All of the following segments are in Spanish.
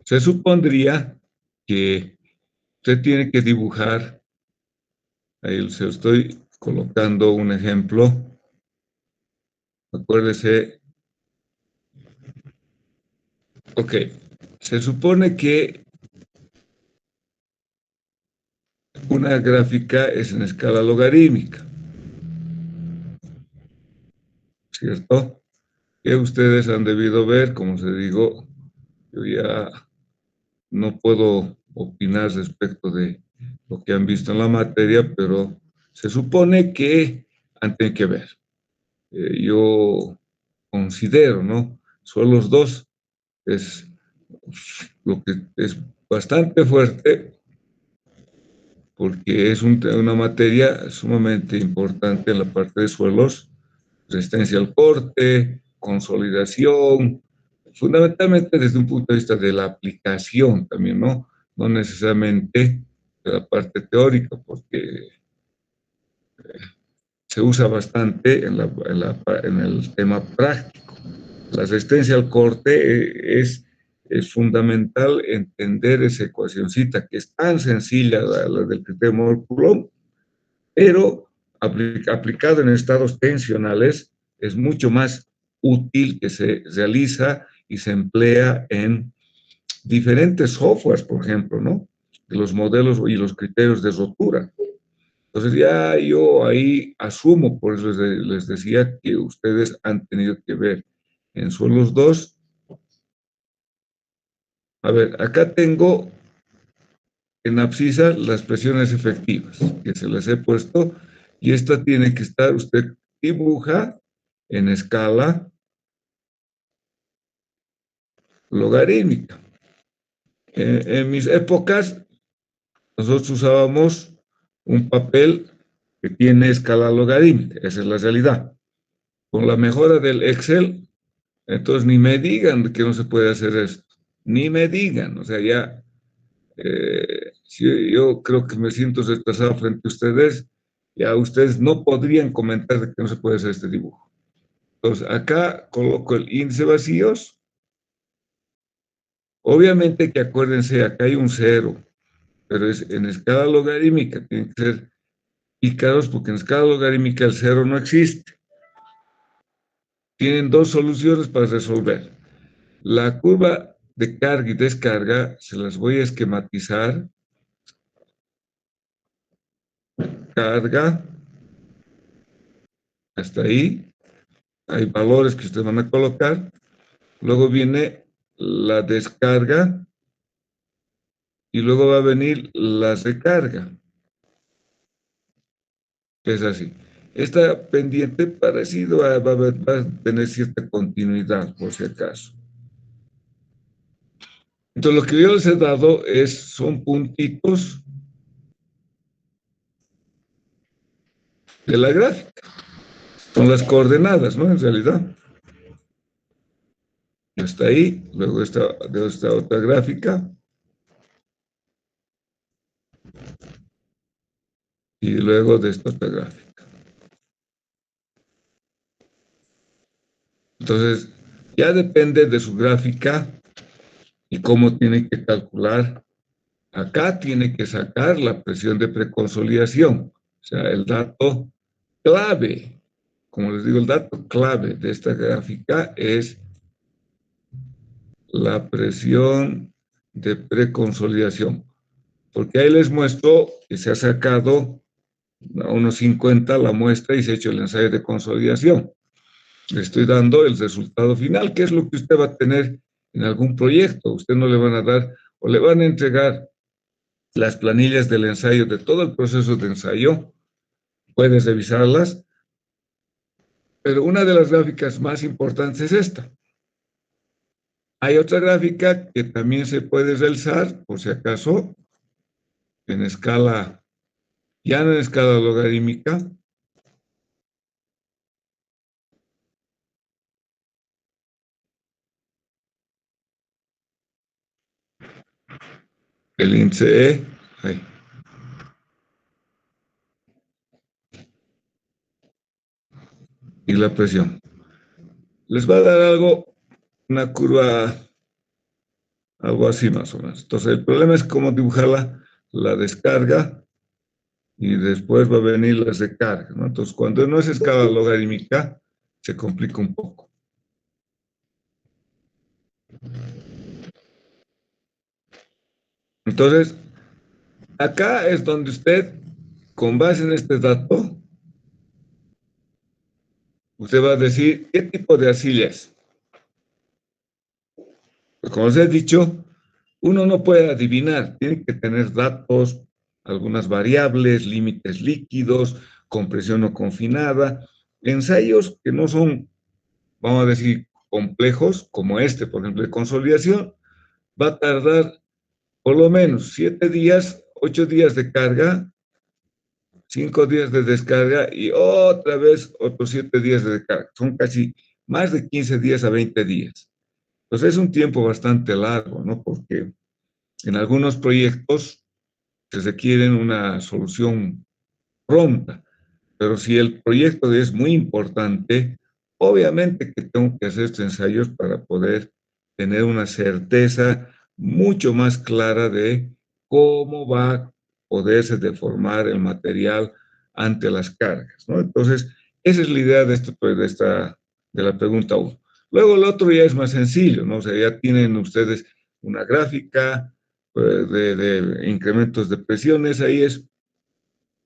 Se supondría que usted tiene que dibujar, ahí se estoy colocando un ejemplo, acuérdese, ok, se supone que una gráfica es en escala logarítmica, ¿cierto? Que ustedes han debido ver, como se digo, yo ya no puedo opinar respecto de lo que han visto en la materia, pero se supone que han tenido que ver. Yo considero, ¿no? Son los dos, es lo que es bastante fuerte porque es una materia sumamente importante en la parte de suelos, resistencia al corte, consolidación, fundamentalmente desde un punto de vista de la aplicación también, ¿no? No necesariamente de la parte teórica, porque se usa bastante en el tema práctico. La resistencia al corte es fundamental entender esa ecuacióncita que es tan sencilla, la del criterio Moore-Coulomb, pero aplicado en estados tensionales es mucho más útil, que se realiza y se emplea en diferentes softwares, por ejemplo, ¿no? De los modelos y los criterios de rotura. Entonces ya yo ahí asumo, por eso les decía que ustedes han tenido que ver en suelos 2. A ver, acá tengo en abscisa las presiones efectivas que se les he puesto y esta tiene que estar, usted dibuja en escala logarítmica. En mis épocas nosotros usábamos un papel que tiene escala logarítmica, esa es la realidad. Con la mejora del Excel, entonces ni me digan que no se puede hacer esto, ni me digan, o sea, ya si yo creo que me siento retrasado frente a ustedes, ya ustedes no podrían comentar de que no se puede hacer este dibujo. Entonces, acá coloco el índice vacíos. Obviamente que acuérdense, acá hay un cero, pero es en escala logarítmica, tienen que ser picados porque en escala logarítmica el cero no existe. Tienen dos soluciones para resolver. La curva de carga y descarga se las voy a esquematizar. Carga, hasta ahí. Hay valores que ustedes van a colocar. Luego viene la descarga y luego va a venir la recarga. Es así. Esta pendiente parecido va a tener cierta continuidad, por si acaso. Entonces, lo que yo les he dado son puntitos de la gráfica. Son las coordenadas, ¿no? En realidad. Hasta ahí, luego de esta otra gráfica. Y luego de esta otra gráfica. Entonces, ya depende de su gráfica y cómo tiene que calcular. Acá tiene que sacar la presión de preconsolidación, o sea, el dato clave, como les digo, el dato clave de esta gráfica es la presión de preconsolidación, porque ahí les muestro que se ha sacado a unos 50 la muestra y se ha hecho el ensayo de consolidación. Le estoy dando el resultado final, que es lo que usted va a tener en algún proyecto. Usted no le van a dar o le van a entregar las planillas del ensayo, de todo el proceso de ensayo, puedes revisarlas, pero una de las gráficas más importantes es esta. Hay otra gráfica que también se puede realizar, por si acaso, en escala, ya no en escala logarítmica. El índice E, ahí, y la presión. Les va a dar algo, una curva algo así más o menos. Entonces, el problema es cómo dibujar la descarga y después va a venir la recarga, ¿no? Entonces, cuando no es escala logarítmica, se complica un poco. Entonces, acá es donde usted, con base en este dato, usted va a decir qué tipo de arcilla es. Pues como les he dicho, uno no puede adivinar, tiene que tener datos, algunas variables, límites líquidos, compresión no confinada, ensayos que no son, vamos a decir, complejos, como este, por ejemplo, de consolidación, va a tardar por lo menos 7 días, 8 días de carga, 5 días de descarga y otra vez otros 7 días de descarga. Son casi más de 15 días a 20 días. Entonces es un tiempo bastante largo, ¿no? Porque en algunos proyectos se requieren una solución pronta, pero si el proyecto es muy importante, obviamente que tengo que hacer estos ensayos para poder tener una certeza mucho más clara de cómo va a poderse deformar el material ante las cargas, ¿no? Entonces, esa es la idea de la pregunta 1. Luego el otro ya es más sencillo, ¿no? O sea, ya tienen ustedes una gráfica de incrementos de presiones, ahí es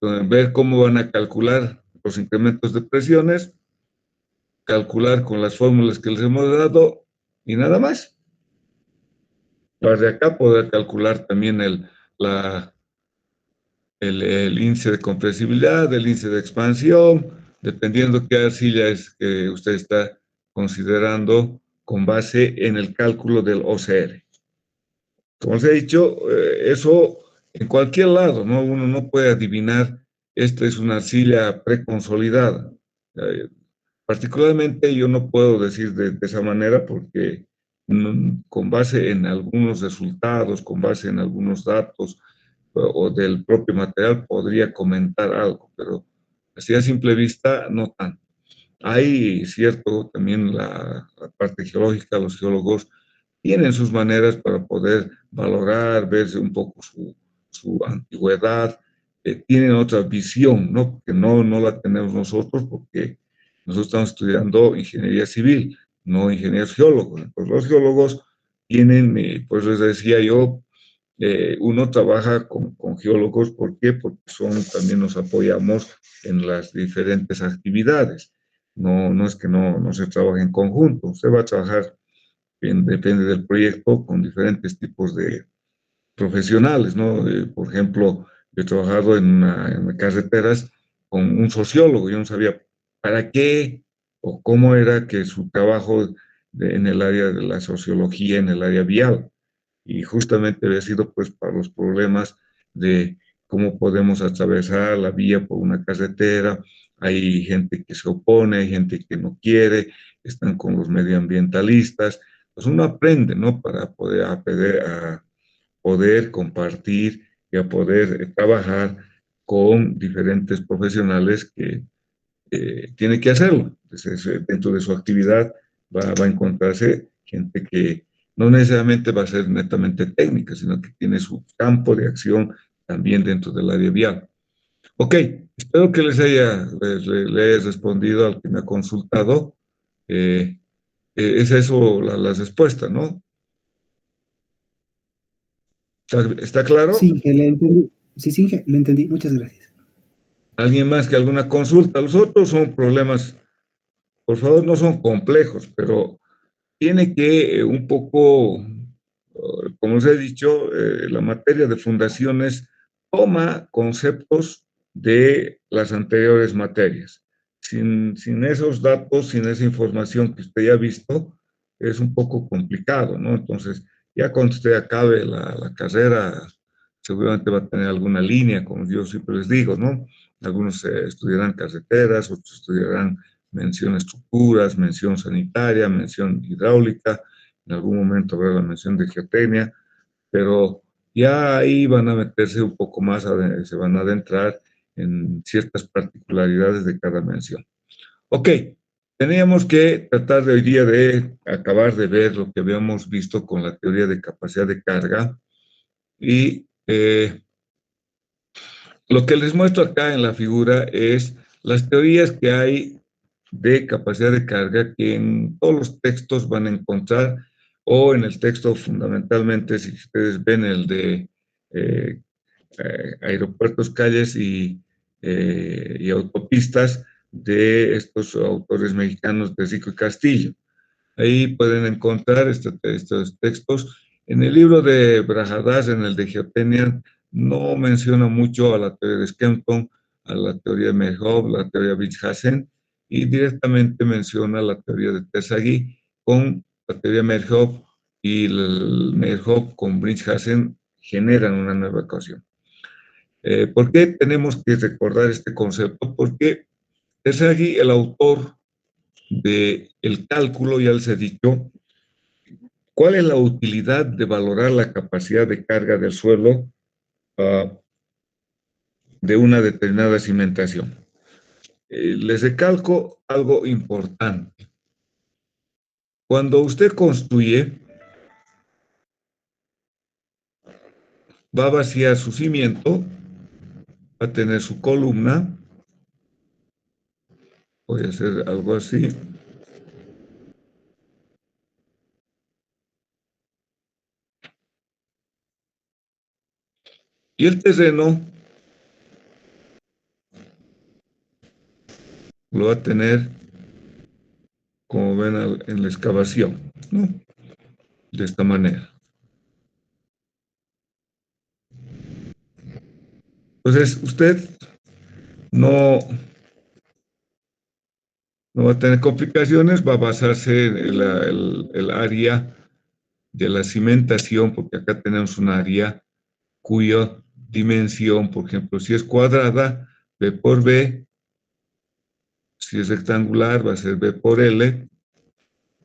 ver cómo van a calcular los incrementos de presiones, calcular con las fórmulas que les hemos dado y nada más. Para de acá poder calcular también el índice de compresibilidad, el índice de expansión, dependiendo qué arcilla es que usted está considerando con base en el cálculo del OCR. Como les he dicho, eso en cualquier lado, ¿no? Uno no puede adivinar, esta es una arcilla preconsolidada. Particularmente yo no puedo decir de esa manera porque con base en algunos resultados, con base en algunos datos o del propio material podría comentar algo, pero así a simple vista no tanto. Hay cierto también la parte geológica, los geólogos tienen sus maneras para poder valorar, ver un poco su antigüedad, tienen otra visión, ¿no? Que no la tenemos nosotros porque nosotros estamos estudiando ingeniería civil, no ingenieros geólogos. Pues los geólogos tienen, pues les decía yo, uno trabaja con geólogos, ¿por qué? Porque también nos apoyamos en las diferentes actividades. No es que no se trabaje en conjunto, usted va a trabajar depende del proyecto, con diferentes tipos de profesionales, ¿no? Por ejemplo, yo he trabajado en carreteras con un sociólogo, yo no sabía para qué o cómo era que su trabajo en el área de la sociología, en el área vial, y justamente había sido pues para los problemas de cómo podemos atravesar la vía por una carretera, hay gente que se opone, hay gente que no quiere, están con los medioambientalistas, pues uno aprende, ¿no? Para a poder compartir y a poder trabajar con diferentes profesionales que tiene que hacerlo. Entonces, dentro de su actividad va a encontrarse gente que no necesariamente va a ser netamente técnica, sino que tiene su campo de acción también dentro del área vial. Ok, espero que le haya respondido al que me ha consultado. Eh, es eso la respuesta, ¿no? ¿Está claro? Sí, que le entendí. Sí, sí, que le entendí. Muchas gracias. ¿Alguien más que alguna consulta? Los otros son problemas, por favor, no son complejos, pero tiene que un poco, como les he dicho, la materia de fundaciones toma conceptos de las anteriores materias. Sin esos datos, sin esa información que usted ya ha visto, es un poco complicado, ¿no? Entonces, ya cuando usted acabe la carrera, seguramente va a tener alguna línea, como yo siempre les digo, ¿no? Algunos estudiarán carreteras, otros estudiarán mención estructuras, mención sanitaria, mención hidráulica, en algún momento habrá la mención de geotecnia, pero ya ahí van a meterse un poco más, se van a adentrar en ciertas particularidades de cada mención. Ok, Teníamos que tratar de hoy día de acabar de ver lo que habíamos visto con la teoría de capacidad de carga y lo que les muestro acá en la figura es las teorías que hay de capacidad de carga que en todos los textos van a encontrar, o en el texto fundamentalmente, si ustedes ven el de eh, aeropuertos, calles y autopistas de estos autores mexicanos de Rico y Castillo. Ahí pueden encontrar estos textos. En el libro de Brajadas, en el de Geotecnia, no menciona mucho a la teoría de Skempton, a la teoría de Merhoff, la teoría de Bridghassen, y directamente menciona la teoría de Terzaghi con la teoría de Merhoff, y el Merhoff con Bridghassen generan una nueva ecuación. ¿Por qué tenemos que recordar este concepto? Porque Terzaghi, el autor del cálculo, ya les he dicho, ¿cuál es la utilidad de valorar la capacidad de carga del suelo de una determinada cimentación? Les recalco algo importante. Cuando usted construye, va a vaciar su cimiento, va a tener su columna, voy a hacer algo así, y el terreno lo va a tener, como ven en la excavación, ¿no? De esta manera. Entonces, usted no, no va a tener complicaciones, va a basarse en el área de la cimentación, porque acá tenemos un área cuya dimensión, por ejemplo, si es cuadrada, B por B, si es rectangular, va a ser B por L.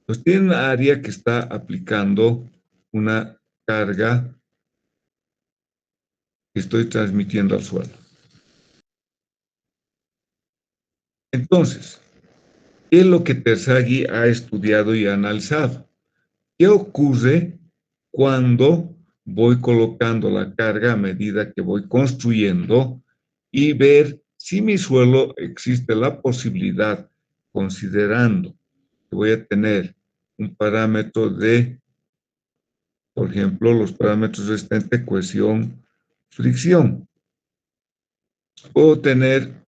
Pues tiene una área que está aplicando una carga que estoy transmitiendo al suelo. Entonces, ¿qué es lo que Terzaghi ha estudiado y analizado? ¿Qué ocurre cuando voy colocando la carga a medida que voy construyendo y ver si mi suelo existe la posibilidad, considerando que voy a tener un parámetro de, por ejemplo, los parámetros resistente, cohesión, fricción? Puedo tener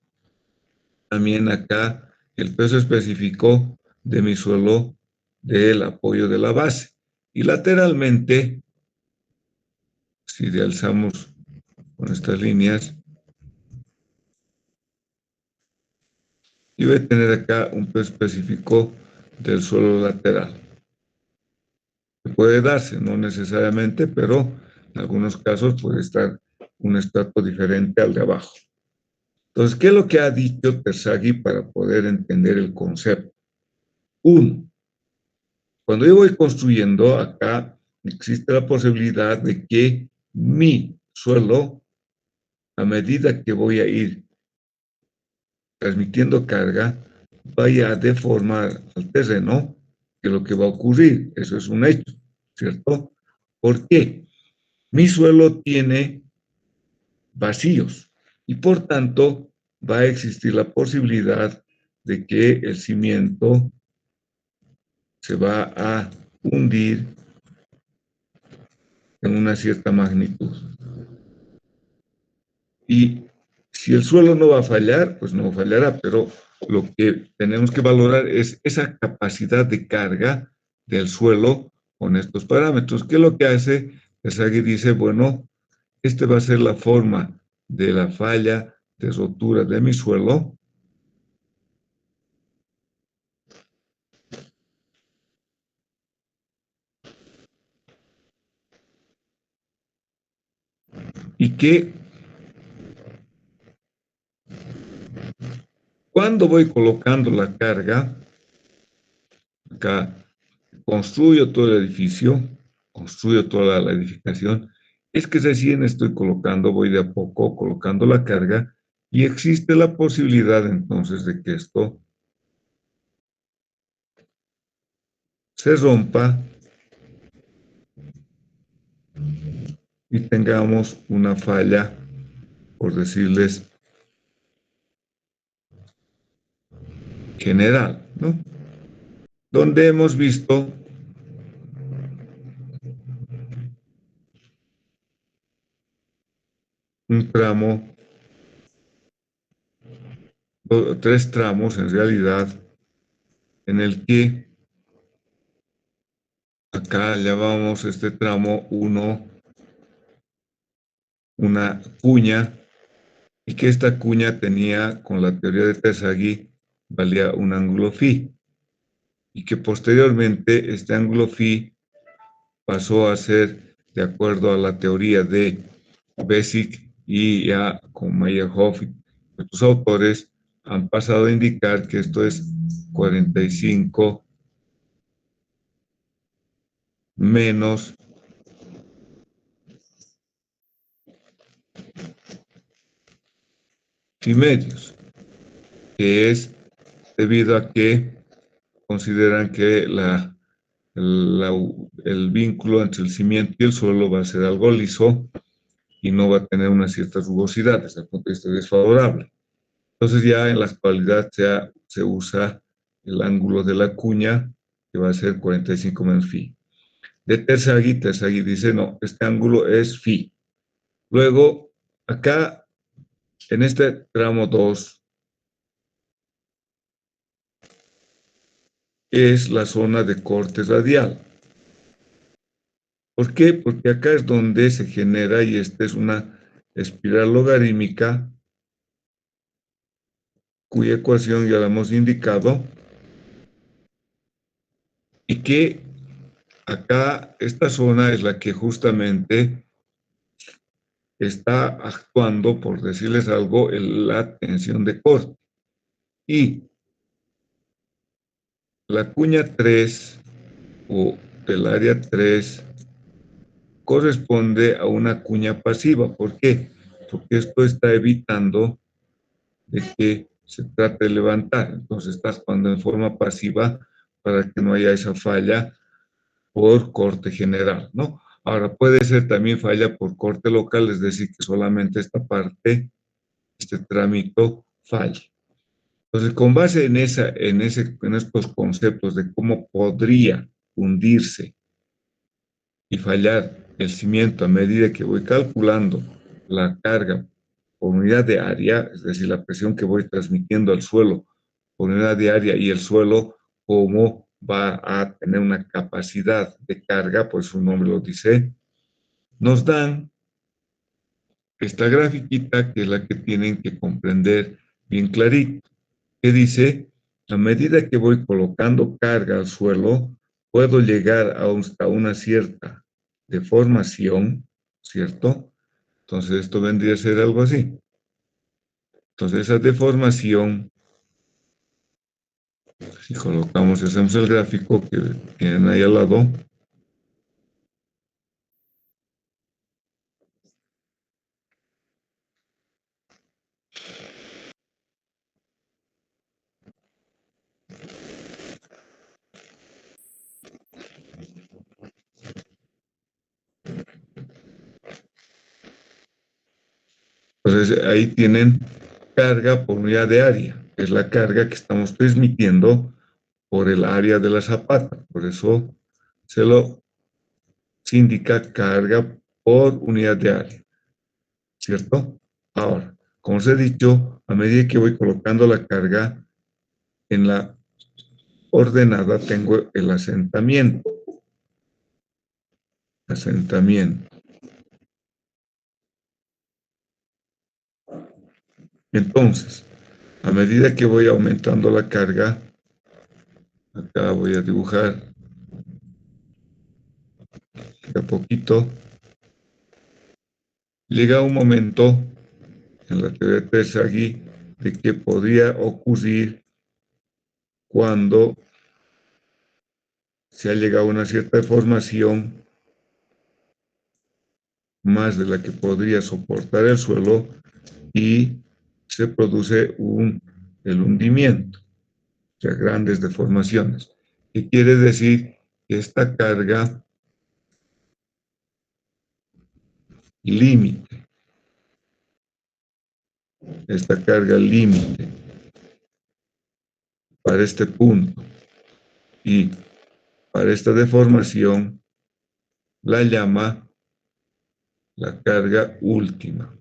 también acá el peso específico de mi suelo del apoyo de la base. Y lateralmente, si realzamos con estas líneas, y voy a tener acá un peso específico del suelo lateral. Puede darse, no necesariamente, pero en algunos casos puede estar un estrato diferente al de abajo. Entonces, ¿qué es lo que ha dicho Terzaghi para poder entender el concepto? Uno, cuando yo voy construyendo acá, existe la posibilidad de que mi suelo, a medida que voy a ir transmitiendo carga, vaya a deformar al terreno, que es lo que va a ocurrir. Eso es un hecho, ¿cierto? ¿Por qué? Mi suelo tiene vacíos y por tanto va a existir la posibilidad de que el cimiento se va a hundir en una cierta magnitud. Y si el suelo no va a fallar, pues no fallará, pero lo que tenemos que valorar es esa capacidad de carga del suelo con estos parámetros. ¿Qué es lo que hace? Terzaghi dice, bueno, esta va a ser la forma de la falla de rotura de mi suelo. Y que cuando voy colocando la carga, acá construyo todo el edificio, construyo toda la edificación, es que recién estoy colocando, voy de a poco colocando la carga y existe la posibilidad entonces de que esto se rompa y tengamos una falla, por decirles, general, ¿no? Donde hemos visto un tramo, tres tramos en realidad, en el que acá llamamos este tramo 1 una cuña, y que esta cuña tenía, con la teoría de Terzaghi, valía un ángulo phi, y que posteriormente este ángulo phi pasó a ser, de acuerdo a la teoría de Basic y ya con Meyerhoff y otros autores, han pasado a indicar que esto es 45 menos phi medios, que es debido a que consideran que el vínculo entre el cimiento y el suelo va a ser algo liso y no va a tener una cierta rugosidad desde el punto de vista desfavorable. Entonces ya en la actualidad se usa el ángulo de la cuña, que va a ser 45 menos phi. De Terzaghi dice, no, este ángulo es phi. Luego, acá, en este tramo 2, es la zona de corte radial. ¿Por qué? Porque acá es donde se genera, y esta es una espiral logarítmica, cuya ecuación ya la hemos indicado, y que acá esta zona es la que justamente está actuando, por decirles algo, en la tensión de corte. Y la cuña 3 o el área 3 corresponde a una cuña pasiva. ¿Por qué? Porque esto está evitando de que se trate de levantar. Entonces está actuando en forma pasiva para que no haya esa falla por corte general, ¿no? Ahora, puede ser también falla por corte local, es decir, que solamente esta parte, este trámite, falle. Entonces, con base en estos conceptos de cómo podría hundirse y fallar el cimiento a medida que voy calculando la carga por unidad de área, es decir, la presión que voy transmitiendo al suelo por unidad de área, y el suelo cómo va a tener una capacidad de carga, pues su nombre lo dice, nos dan esta grafiquita, que es la que tienen que comprender bien clarito, que dice, a medida que voy colocando carga al suelo, puedo llegar hasta una cierta deformación, ¿cierto? Entonces esto vendría a ser algo así. Entonces esa deformación, si colocamos, hacemos el gráfico que tienen ahí al lado, entonces ahí tienen carga por unidad de área, que es la carga que estamos transmitiendo por el área de la zapata. Por eso se indica carga por unidad de área, ¿cierto? Ahora, como os he dicho, a medida que voy colocando la carga en la ordenada, tengo el asentamiento. Asentamiento. Entonces, a medida que voy aumentando la carga, acá voy a dibujar de a poquito, llega un momento en la teoría de Terzaghi de que podría ocurrir cuando se ha llegado a una cierta deformación más de la que podría soportar el suelo, y se produce el hundimiento, o sea, grandes deformaciones. ¿Qué quiere decir? esta carga límite, para este punto y para esta deformación la llama la carga última.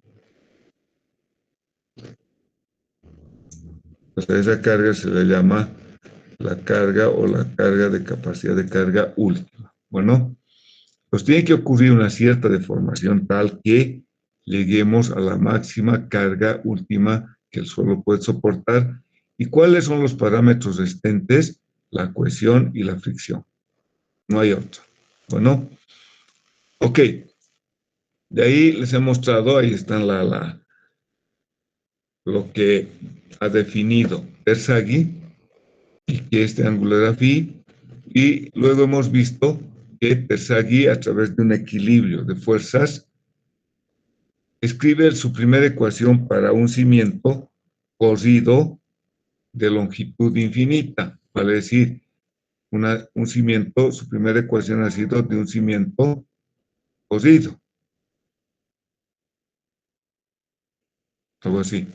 Pues a esa carga se le llama la carga o la carga de capacidad de carga última. Bueno, pues tiene que ocurrir una cierta deformación tal que lleguemos a la máxima carga última que el suelo puede soportar. ¿Y cuáles son los parámetros existentes? La cohesión y la fricción. No hay otra. Bueno, ok. De ahí les he mostrado, ahí están lo que ha definido Terzaghi y que este ángulo era phi. Y luego hemos visto que Terzaghi, a través de un equilibrio de fuerzas, escribe su primera ecuación para un cimiento corrido de longitud infinita. Vale decir, un cimiento, su primera ecuación ha sido de un cimiento corrido. Algo así.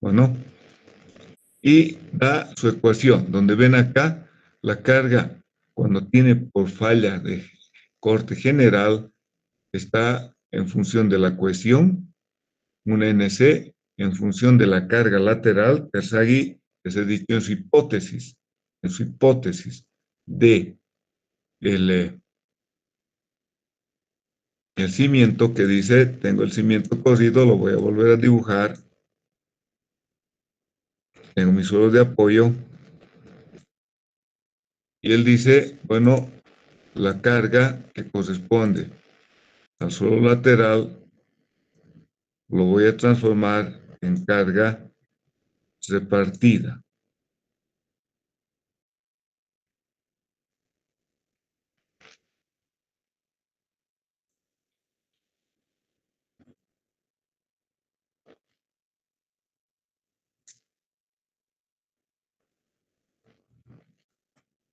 Bueno, y da su ecuación, donde ven acá la carga cuando tiene por falla de corte general está en función de la cohesión, un NC, en función de la carga lateral. Terzaghi les he dicho en su hipótesis de el cimiento, que dice, tengo el cimiento corrido, lo voy a volver a dibujar, tengo mi suelo de apoyo, y él dice, bueno, la carga que corresponde al suelo lateral lo voy a transformar en carga repartida.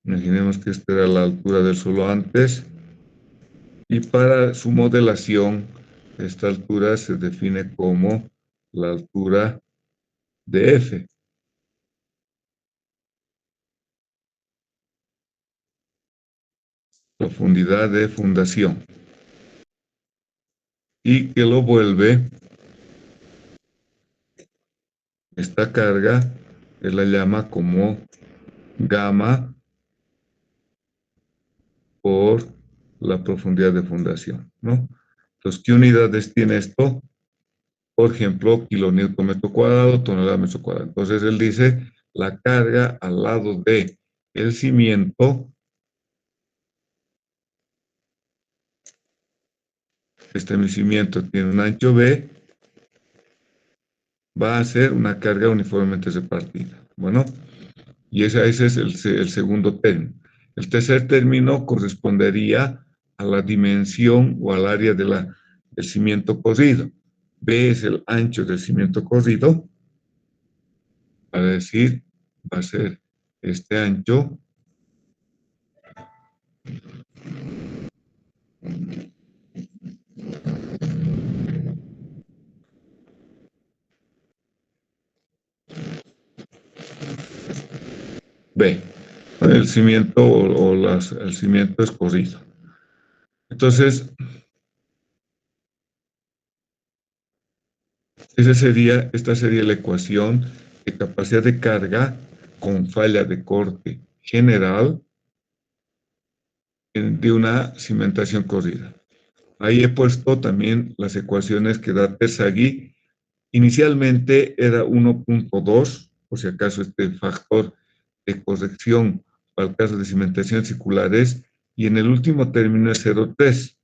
Imaginemos que esta era la altura del suelo antes, y para su modelación, esta altura se define como la altura de F. Profundidad de fundación. Y que lo vuelve, esta carga, él la llama como gamma por la profundidad de fundación, ¿no? Entonces, ¿qué unidades tiene esto? Por ejemplo, kilonewton metro cuadrado, tonelada metro cuadrado. Entonces, él dice, la carga al lado de el cimiento, mi cimiento tiene un ancho B, va a ser una carga uniformemente repartida. Bueno, y ese es el segundo término. El tercer término correspondería a la dimensión o al área del cimiento corrido. B es el ancho del cimiento corrido, para decir, va a ser este ancho. B. El cimiento el cimiento es corrido. Entonces, esta sería la ecuación de capacidad de carga con falla de corte general de una cimentación corrida. Ahí he puesto también las ecuaciones que da Terzaghi. Inicialmente era 1.2, por si acaso este factor de corrección para el caso de cimentaciones circulares, y en el último término es 0.3.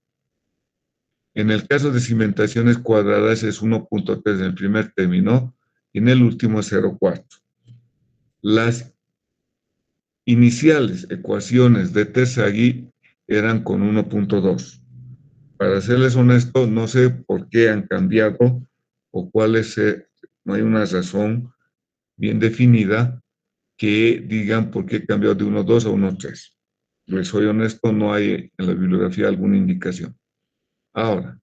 En el caso de cimentaciones cuadradas es 1.3 en el primer término y en el último es 0.4. Las iniciales ecuaciones de Terzaghi eran con 1.2. Para serles honesto, no sé por qué han cambiado o cuáles no hay una razón bien definida que digan por qué cambió de 1.2 a 1.3. Les soy honesto, no hay en la bibliografía alguna indicación. Ahora,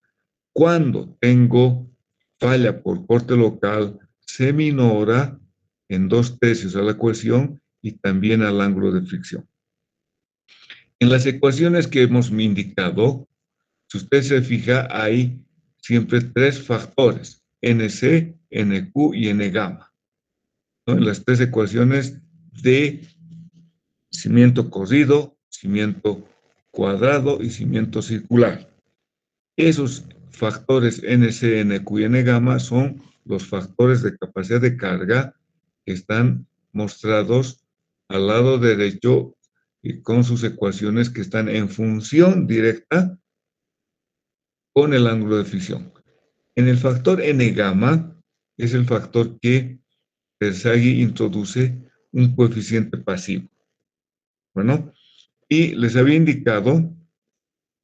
cuando tengo falla por corte local, se minora en 2/3 a la cohesión y también al ángulo de fricción. En las ecuaciones que hemos indicado, si usted se fija, hay siempre 3 factores, NC, NQ y N gamma, ¿no? En las 3 ecuaciones de cimiento corrido, cimiento cuadrado y cimiento circular. Esos factores NC, NQ y N gamma son los factores de capacidad de carga que están mostrados al lado derecho y con sus ecuaciones que están en función directa con el ángulo de fricción. En el factor N gamma es el factor que Terzaghi introduce un coeficiente pasivo. Bueno, y les había indicado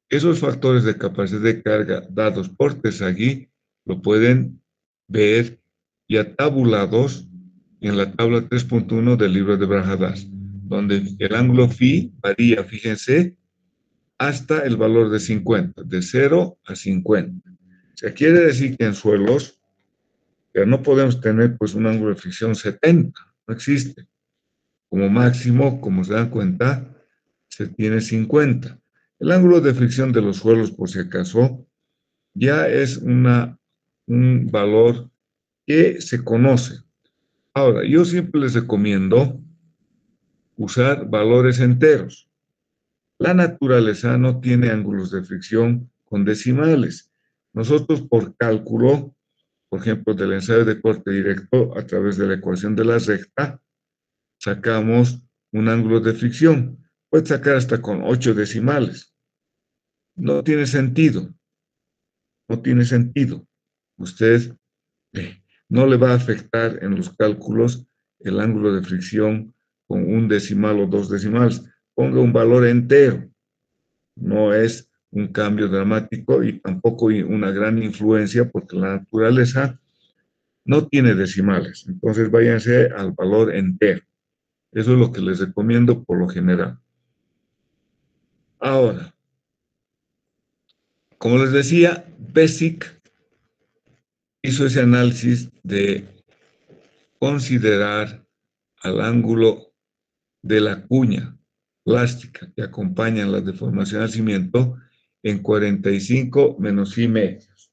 esos factores de capacidad de carga dados por Terzaghi lo pueden ver ya tabulados en la tabla 3.1 del libro de Brajadas, donde el ángulo phi varía, fíjense, hasta el valor de 50, de 0 a 50. O sea, quiere decir que en suelos ya no podemos tener pues un ángulo de fricción 70, no existe. Como máximo, como se dan cuenta, se tiene 50. El ángulo de fricción de los suelos, por si acaso, ya es un valor que se conoce. Ahora, yo siempre les recomiendo usar valores enteros. La naturaleza no tiene ángulos de fricción con decimales. Nosotros por cálculo, por ejemplo, del ensayo de corte directo, a través de la ecuación de la recta, sacamos un ángulo de fricción. Puede sacar hasta con 8 decimales. No tiene sentido. No tiene sentido. Usted no le va a afectar en los cálculos el ángulo de fricción con un decimal o 2 decimales. Ponga un valor entero. No es un cambio dramático y tampoco una gran influencia porque la naturaleza no tiene decimales. Entonces váyanse al valor entero. Eso es lo que les recomiendo por lo general. Ahora, como les decía, Basic hizo ese análisis de considerar al ángulo de la cuña plástica que acompaña la deformación del cimiento en 45 menos phi medios.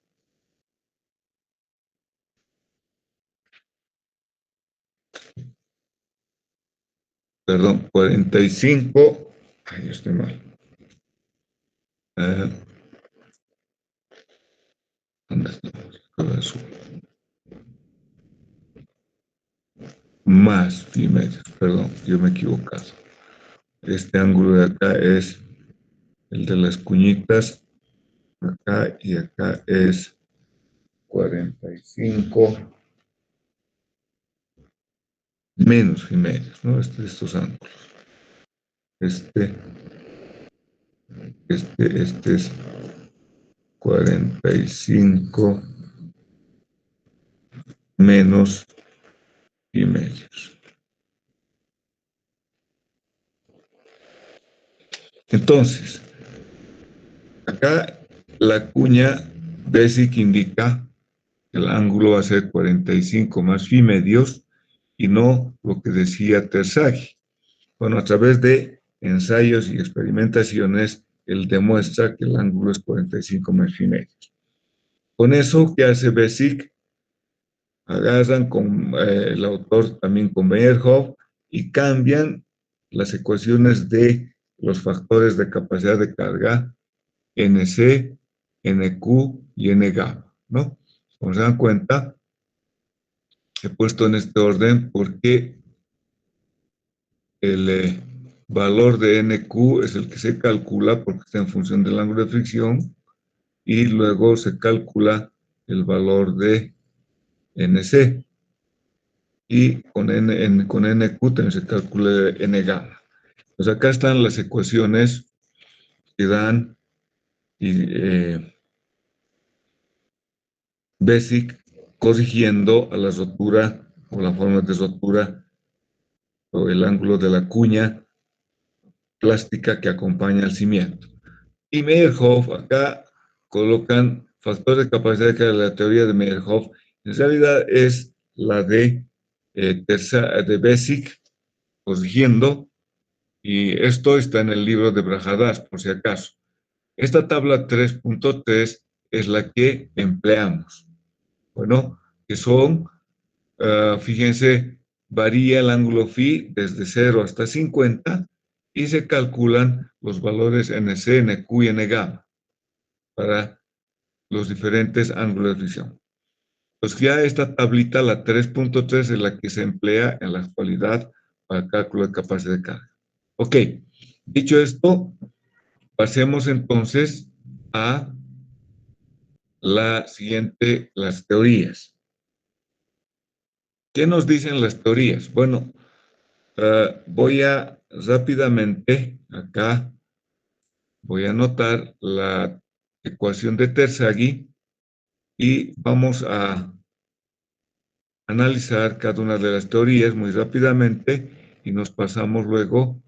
Perdón, 45, ay, estoy mal. ¿Dónde está? Más phi medios, perdón, yo me he equivocado. Este ángulo de acá es el de las cuñitas, acá y acá es 45 menos phi medios, ¿no? Estos ángulos. Este es 45 menos phi medios. Entonces, acá la cuña basic indica que el ángulo va a ser 45 más phi medios y no lo que decía Terzaghi. Bueno, a través de ensayos y experimentaciones, él demuestra que el ángulo es 45 más phi medios. Con eso, ¿qué hace Basic? Agarran con el autor también con Meyerhoff y cambian las ecuaciones de los factores de capacidad de carga NC, NQ y N gamma, ¿no? Como se dan cuenta, he puesto en este orden porque el valor de NQ es el que se calcula porque está en función del ángulo de fricción y luego se calcula el valor de NC. Y con NQ también se calcula N gamma. Pues acá están las ecuaciones que dan Basic corrigiendo a la rotura o la forma de rotura o el ángulo de la cuña plástica que acompaña al cimiento. Y Meyerhoff acá colocan factor de capacidad que la teoría de Meyerhoff en realidad es la de Basic, corrigiendo, y esto está en el libro de Brajadas, por si acaso. Esta tabla 3.3 es la que empleamos. Bueno, que son, fíjense, varía el ángulo phi desde 0 hasta 50 y se calculan los valores NC, NQ y N-gamma para los diferentes ángulos de fricción. Pues ya esta tablita, la 3.3, es la que se emplea en la actualidad para el cálculo de capacidad de carga. Ok, dicho esto, pasemos entonces a las teorías. ¿Qué nos dicen las teorías? Bueno, voy a rápidamente, acá, voy a anotar la ecuación de Terzaghi y vamos a analizar cada una de las teorías muy rápidamente y nos pasamos luego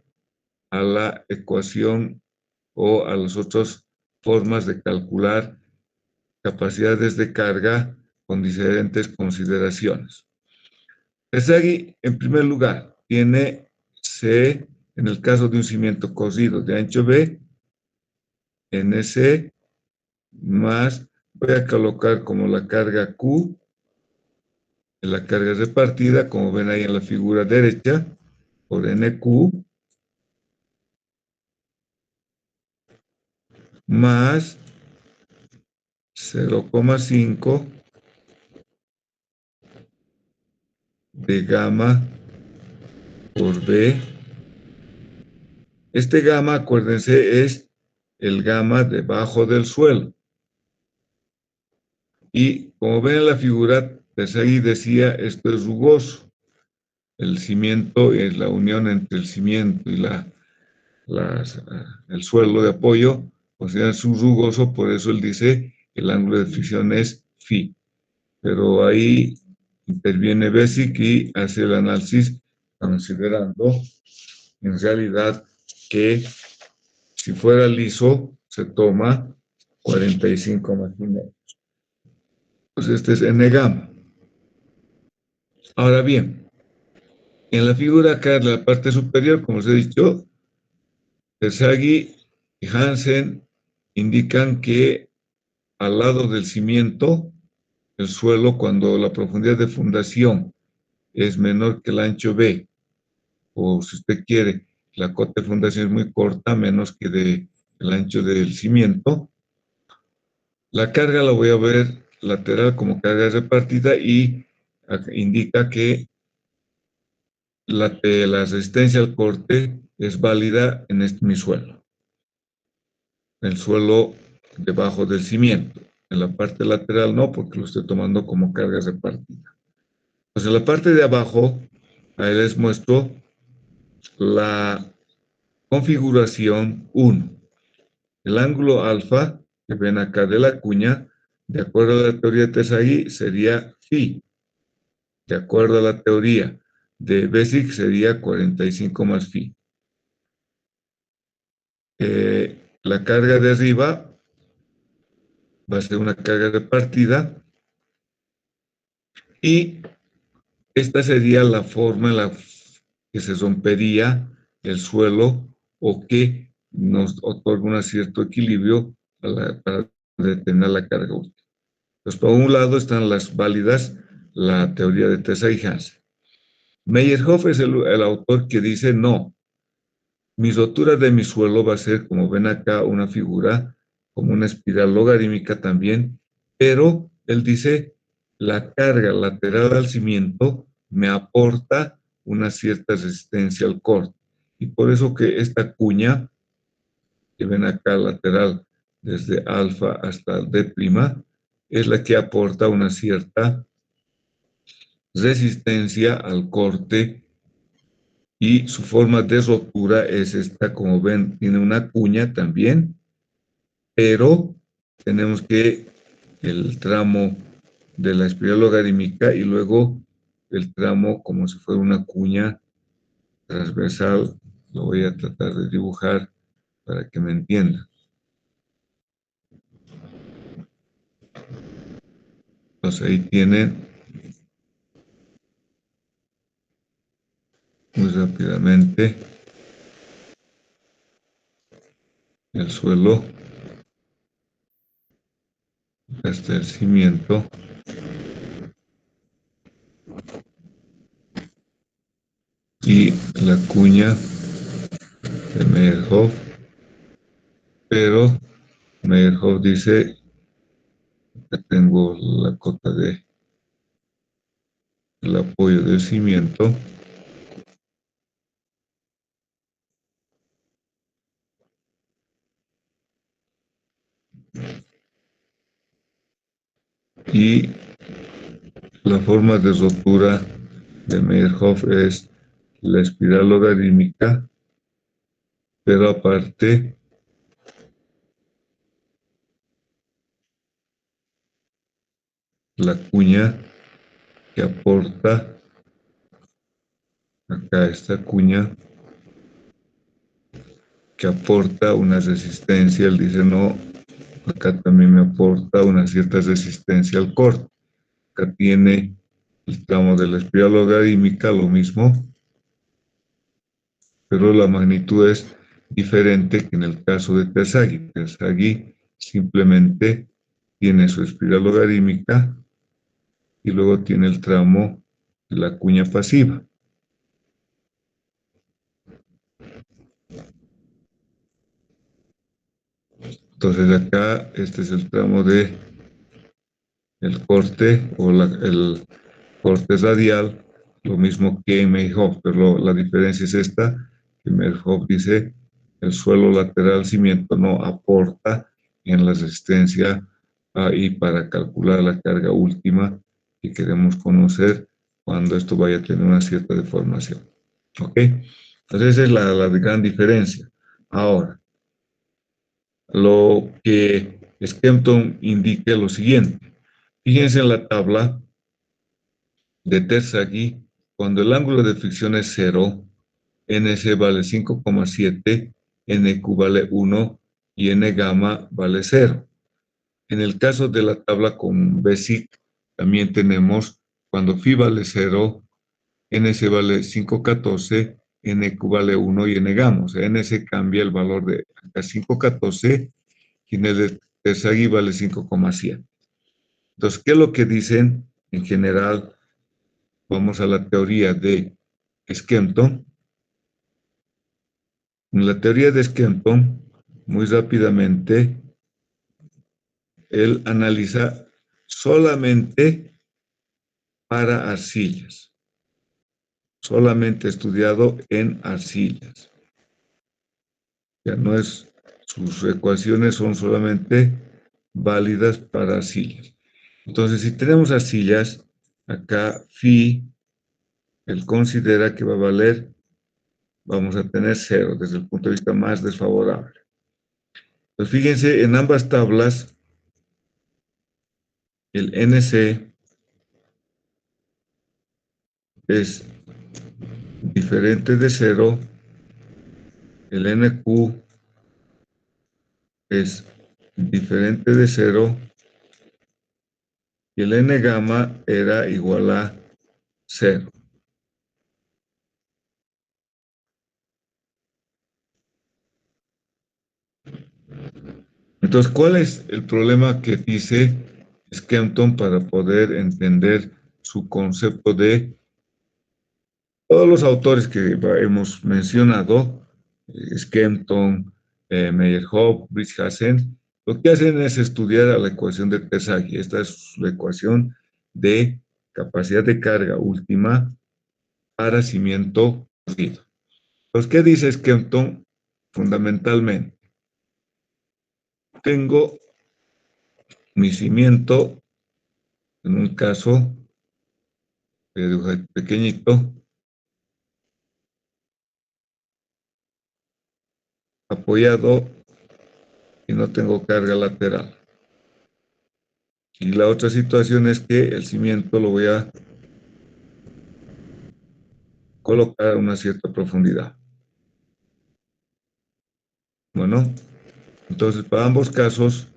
a la ecuación o a las otras formas de calcular capacidades de carga con diferentes consideraciones. Terzaghi, en primer lugar, tiene C, en el caso de un cimiento cosido de ancho B, NC más, voy a colocar como la carga Q, en la carga repartida, como ven ahí en la figura derecha, por NQ, más 0,5 de gamma por B. Este gamma, acuérdense, es el gamma debajo del suelo. Y como ven en la figura, Terzaghi decía, esto es rugoso. El cimiento es la unión entre el cimiento y el suelo de apoyo, considera su rugoso, por eso él dice que el ángulo de fricción es phi. Pero ahí interviene Basic y hace el análisis considerando en realidad que si fuera liso se toma 45 más y medio. Pues este es N-gamma. Ahora bien, en la figura acá en la parte superior, como os he dicho, Terzaghi y Hansen indican que al lado del cimiento, el suelo, cuando la profundidad de fundación es menor que el ancho B, o si usted quiere, la cota de fundación es muy corta, menos que el ancho del cimiento, la carga la voy a ver lateral como carga repartida y indica que la resistencia al corte es válida en mi suelo. El suelo debajo del cimiento. En la parte lateral no, porque lo estoy tomando como carga repartida. Pues en la parte de abajo, ahí les muestro la configuración 1. El ángulo alfa, que ven acá de la cuña, de acuerdo a la teoría de Terzaghi, sería phi. De acuerdo a la teoría de Basic, sería 45 más phi. La carga de arriba va a ser una carga repartida y esta sería la forma en la que se rompería el suelo o que nos otorga un cierto equilibrio para detener la carga útil. Pues por un lado están las válidas, la teoría de Terzaghi y Hansen. Meyerhoff es el autor que dice, no, mi rotura de mi suelo va a ser, como ven acá, una figura como una espiral logarítmica también, pero él dice, la carga lateral al cimiento me aporta una cierta resistencia al corte. Y por eso que esta cuña, que ven acá lateral, desde alfa hasta D', es la que aporta una cierta resistencia al corte y su forma de rotura es esta, como ven, tiene una cuña también, pero tenemos que el tramo de la espiral logarítmica y luego el tramo como si fuera una cuña transversal. Lo voy a tratar de dibujar para que me entiendan. Entonces ahí tienen muy rápidamente el suelo, hasta el cimiento, y la cuña de Meyerhof, pero Meyerhof dice que tengo la cota de el apoyo del cimiento y la forma de rotura de Meyerhof es la espiral logarítmica, pero aparte la cuña que aporta, acá esta cuña que aporta una resistencia, él dice no, acá también me aporta una cierta resistencia al corte. Acá tiene el tramo de la espiral logarítmica, lo mismo, pero la magnitud es diferente que en el caso de Terzaghi. Terzaghi simplemente tiene su espiral logarítmica y luego tiene el tramo de la cuña pasiva. Entonces acá este es el tramo de el corte o el corte radial, lo mismo que en Meyerhof, pero la diferencia es esta, que Meyerhof dice el suelo lateral cimiento no aporta en la resistencia y para calcular la carga última que queremos conocer cuando esto vaya a tener una cierta deformación. ¿Ok? Entonces esa es la gran diferencia. Ahora, lo que Skempton indica lo siguiente. Fíjense en la tabla de Terzaghi, cuando el ángulo de fricción es 0, NC vale 5,7, NQ vale 1 y N gamma vale 0. En el caso de la tabla con BESIC, también tenemos cuando phi vale 0, NC vale 5,14, NQ vale 1 y N gamma. O sea, NC cambia el valor de acá 5,14 y en el de Terzaghi vale 5,7. Entonces, ¿qué es lo que dicen en general? Vamos a la teoría de Skempton. En la teoría de Skempton, muy rápidamente, él analiza solamente para arcillas, solamente estudiado en arcillas. Ya no es, sus ecuaciones son solamente válidas para arcillas. Entonces, si tenemos arcillas, acá phi, él considera que va a valer, vamos a tener 0 desde el punto de vista más desfavorable. Pues fíjense, en ambas tablas, el NC es diferente de 0, el NQ es diferente de 0 y el N gamma era igual a 0. Entonces, ¿cuál es el problema que dice Skempton para poder entender su concepto de todos los autores que hemos mencionado, Skempton, Meyerhof, Bridghassen, lo que hacen es estudiar a la ecuación de Terzaghi. Esta es la ecuación de capacidad de carga última para cimiento sólido. Entonces, ¿qué dice Skempton? Fundamentalmente, tengo mi cimiento, en un caso, pequeñito, apoyado y no tengo carga lateral. Y la otra situación es que el cimiento lo voy a colocar a una cierta profundidad. Bueno, entonces para ambos casos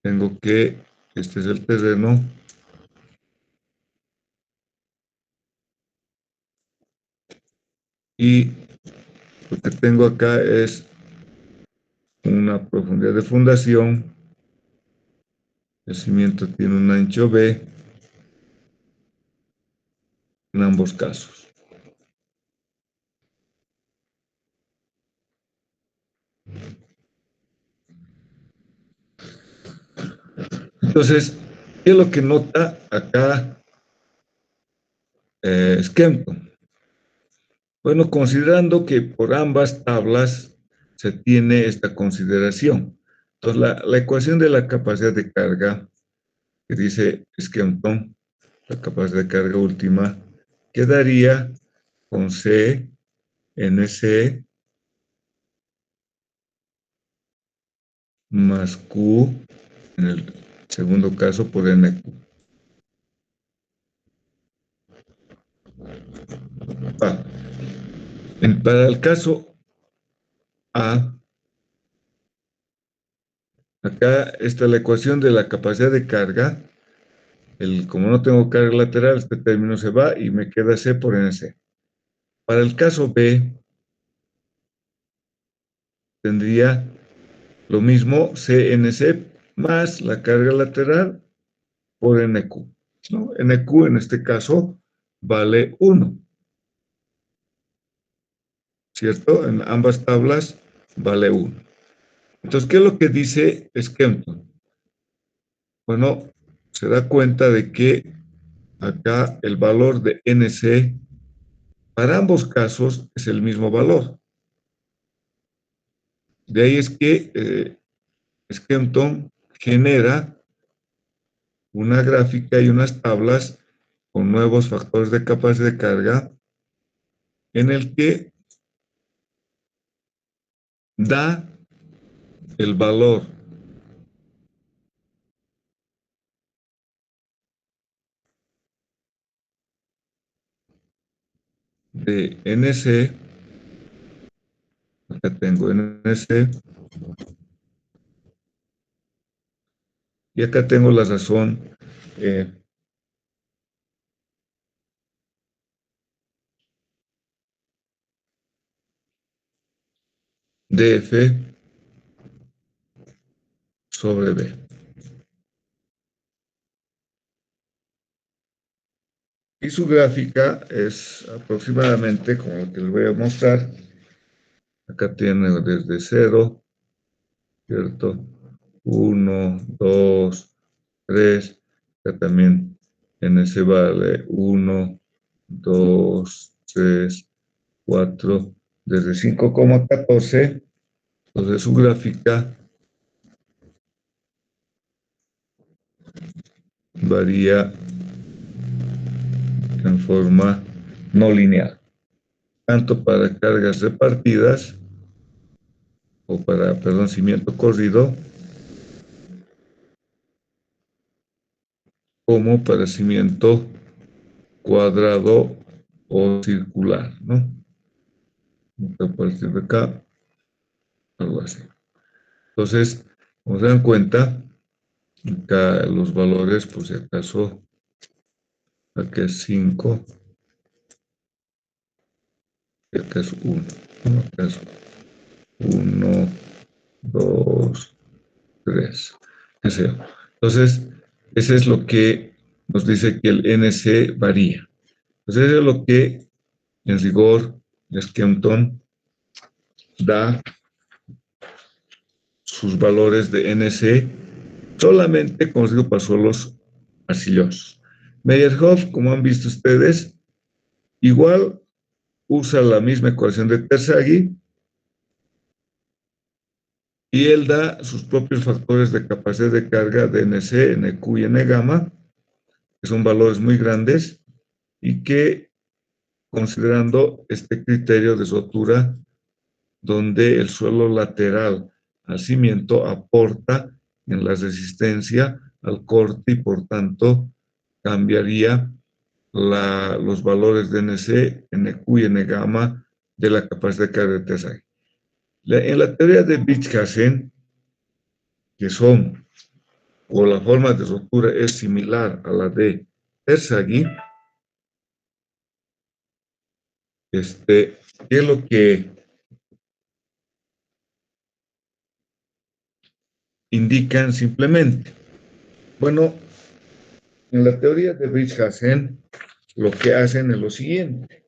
tengo que, este es el terreno, y lo que tengo acá es una profundidad de fundación. El cimiento tiene un ancho B en ambos casos. Entonces, ¿qué es lo que nota acá Skempton? Bueno, considerando que por ambas tablas se tiene esta consideración. Entonces, la ecuación de la capacidad de carga que dice Skempton, la capacidad de carga última, quedaría con C, NC, más Q, en el segundo caso por NQ. Para el caso A, acá está la ecuación de la capacidad de carga. Como no tengo carga lateral, este término se va y me queda C por NC. Para el caso B, tendría lo mismo CNC más la carga lateral por NQ, ¿no? NQ en este caso vale 1, ¿cierto? En ambas tablas vale 1. Entonces, ¿qué es lo que dice Skempton? Bueno, se da cuenta de que acá el valor de NC para ambos casos es el mismo valor. De ahí es que Skempton genera una gráfica y unas tablas con nuevos factores de capacidad de carga en el que da el valor de NC, acá tengo NC, y acá tengo la razón DF sobre B. Y su gráfica es aproximadamente como lo que les voy a mostrar. Acá tiene desde 0, ¿cierto? 1, 2, 3. Acá también NC vale 1, 2, 3, 4. Desde 5,14. Entonces su gráfica varía en forma no lineal, tanto para cargas repartidas o para, perdón, cimiento corrido, como para cimiento cuadrado o circular, ¿no? A partir de acá, algo así. Entonces, como se dan cuenta, acá los valores, por si acaso, acá es 5, y acá es 1, acá es 1, 2, 3. Entonces, ese es lo que nos dice que el NC varía. Entonces, eso es lo que, en rigor, Skempton da sus valores de NC solamente con riesgo para suelos arcillosos. Meyerhoff, como han visto ustedes, igual usa la misma ecuación de Terzaghi y él da sus propios factores de capacidad de carga de NC, NQ y N gamma, que son valores muy grandes y que, considerando este criterio de rotura, donde el suelo lateral al cimiento aporta en la resistencia al corte y por tanto cambiaría los valores de NC, NQ y N-gamma de la capacidad de carga de Tersaghi. En la teoría de Bridghazen, que son, o la forma de rotura es similar a la de Tersaghi, ¿qué es lo que indican simplemente? Bueno, en la teoría de Bridghazen, lo que hacen es lo siguiente.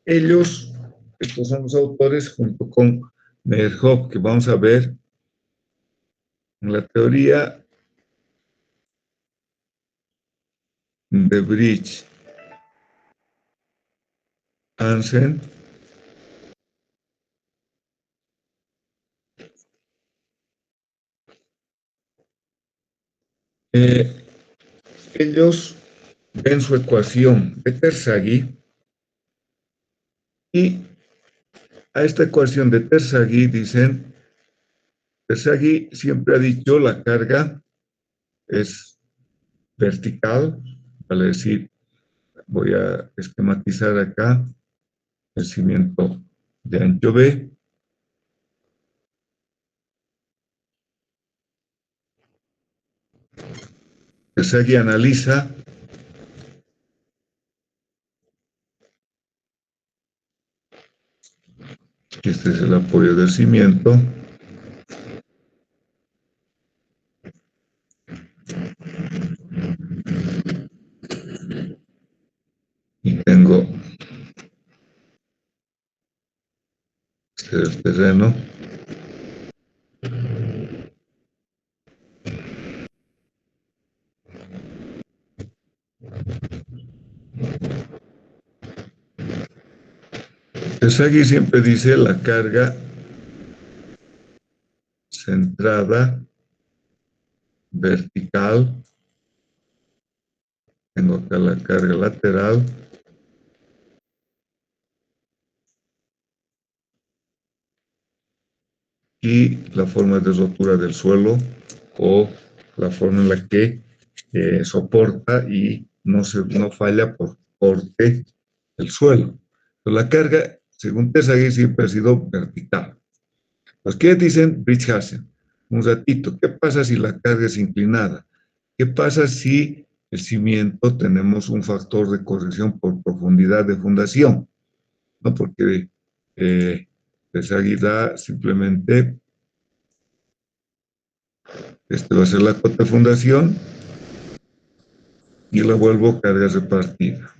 Ellos, estos son los autores, junto con Meyerhoff, que vamos a ver en la teoría de Bridghazen, ellos ven su ecuación de Tersaghi y a esta ecuación de Tersaghi dicen, Tersaghi siempre ha dicho la carga es vertical, vale decir, voy a esquematizar acá el cimiento de ancho B. Tersaghi analiza este es el apoyo del cimiento. Y tengo este es el terreno. Tersaghi siempre dice la carga centrada vertical. Tengo acá la carga lateral. Y la forma de rotura del suelo o la forma en la que soporta y no falla por corte el suelo. Pero la carga, según Tersaghi, siempre ha sido vertical. Pues, ¿qué dicen Bridghazen? Un ratito, ¿qué pasa si la carga es inclinada? ¿Qué pasa si el cimiento tenemos un factor de corrección por profundidad de fundación? ¿No? Porque Tersaghi da simplemente, va a ser la cota de fundación y la vuelvo carga repartida.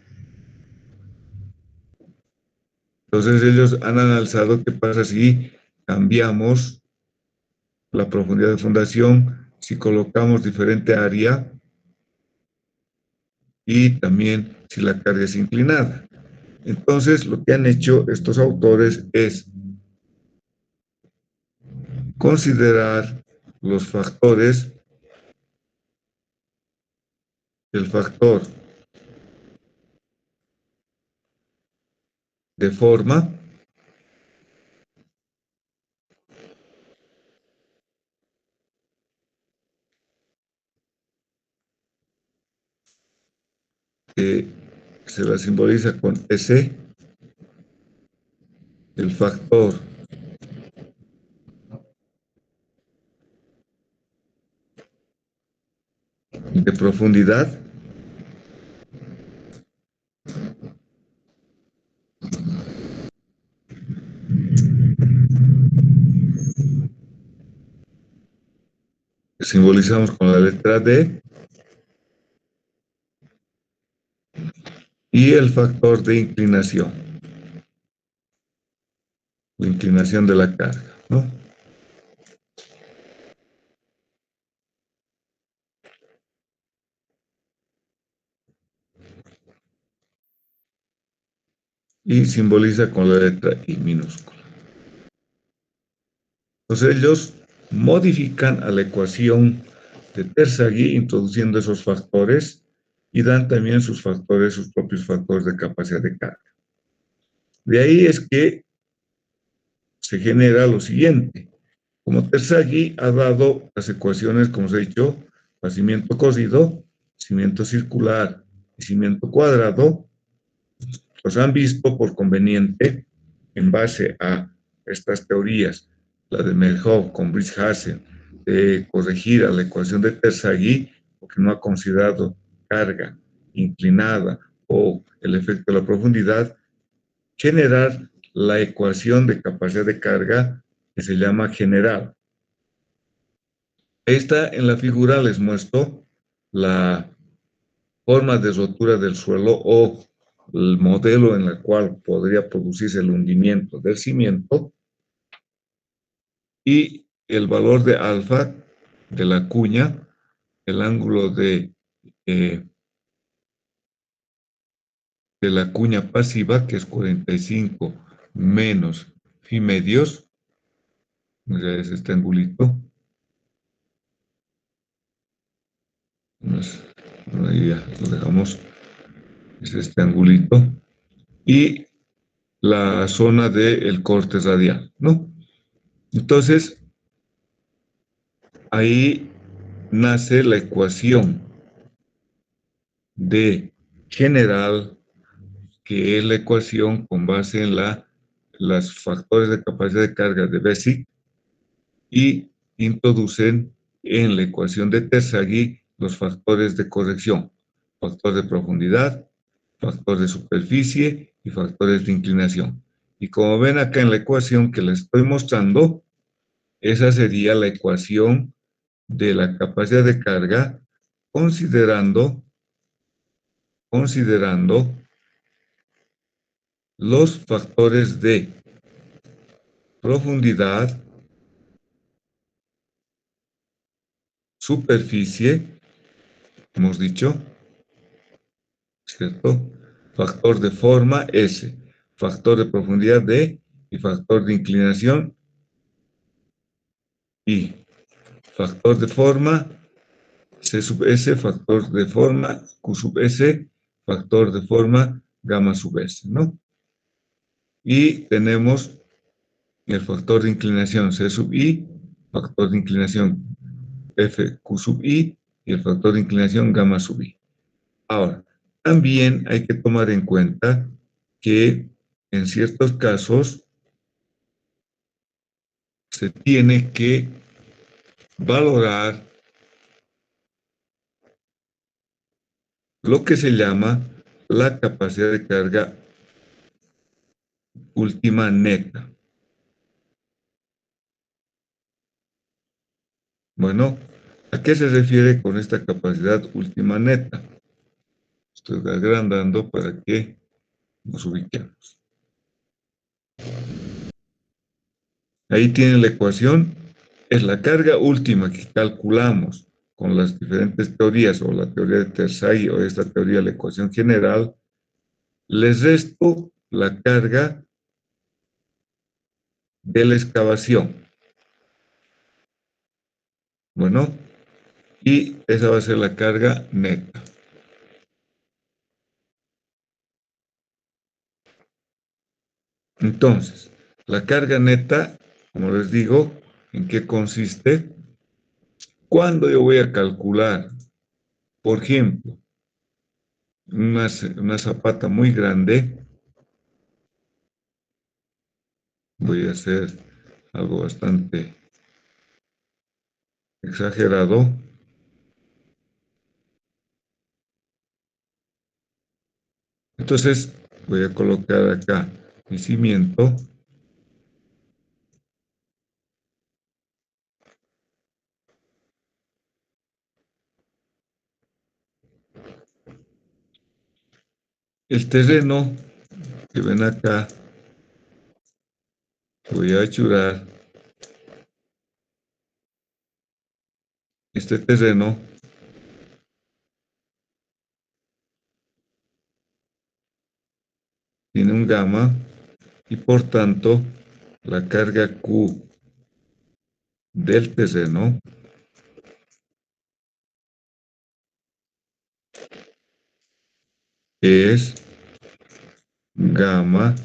Entonces ellos han analizado qué pasa si cambiamos la profundidad de fundación, si colocamos diferente área y también si la carga es inclinada. Entonces, lo que han hecho estos autores es considerar los factores, el factor de forma, que se la simboliza con S, el factor de profundidad, que simbolizamos con la letra D, y el factor de inclinación, la inclinación de la carga, ¿no? Y simboliza con la letra I minúscula. Entonces ellos modifican a la ecuación de Tersaghi introduciendo esos factores y dan también sus factores, sus propios factores de capacidad de carga. De ahí es que se genera lo siguiente. Como Terzaghi ha dado las ecuaciones, como os he dicho, para cimiento cosido, cimiento circular y cimiento cuadrado, los han visto por conveniente, en base a estas teorías, la de Merhoff con Bridghasen, de corregir a la ecuación de Terzaghi, porque no ha considerado carga inclinada o el efecto de la profundidad, generar la ecuación de capacidad de carga que se llama general. Esta en la figura les muestro la forma de rotura del suelo o el modelo en el cual podría producirse el hundimiento del cimiento y el valor de alfa de la cuña, el ángulo de la cuña pasiva, que es 45 menos phi medios, ya es este angulito, ahí ya lo dejamos, es este angulito, y la zona del corte radial, ¿no? Entonces, ahí nace la ecuación de general, que es la ecuación con base en los factores de capacidad de carga de Bessick, y introducen en la ecuación de Terzaghi los factores de corrección, factor de profundidad, factor de superficie y factores de inclinación. Y como ven acá en la ecuación que les estoy mostrando, esa sería la ecuación de la capacidad de carga considerando los factores de profundidad, superficie, hemos dicho, ¿cierto? Factor de forma S, factor de profundidad D y factor de inclinación I. Factor de forma C sub S, factor de forma Q sub S, factor de forma gamma sub S, ¿no? Y tenemos el factor de inclinación C sub I, factor de inclinación F Q sub I y el factor de inclinación gamma sub I. Ahora, también hay que tomar en cuenta que en ciertos casos se tiene que valorar lo que se llama la capacidad de carga última neta. Bueno, ¿a qué se refiere con esta capacidad última neta? Estoy agrandando para que nos ubiquemos. Ahí tienen la ecuación, es la carga última que calculamos con las diferentes teorías, o la teoría de Terzaghi o esta teoría, la ecuación general, les resto la carga de la excavación. Bueno, y esa va a ser la carga neta. Entonces, la carga neta, como les digo, ¿en qué consiste? Cuando yo voy a calcular, por ejemplo, una zapata muy grande, voy a hacer algo bastante exagerado. Entonces, voy a colocar acá mi cimiento. El terreno que ven acá, voy a achurar este terreno tiene un gamma y por tanto la carga Q del terreno es gamma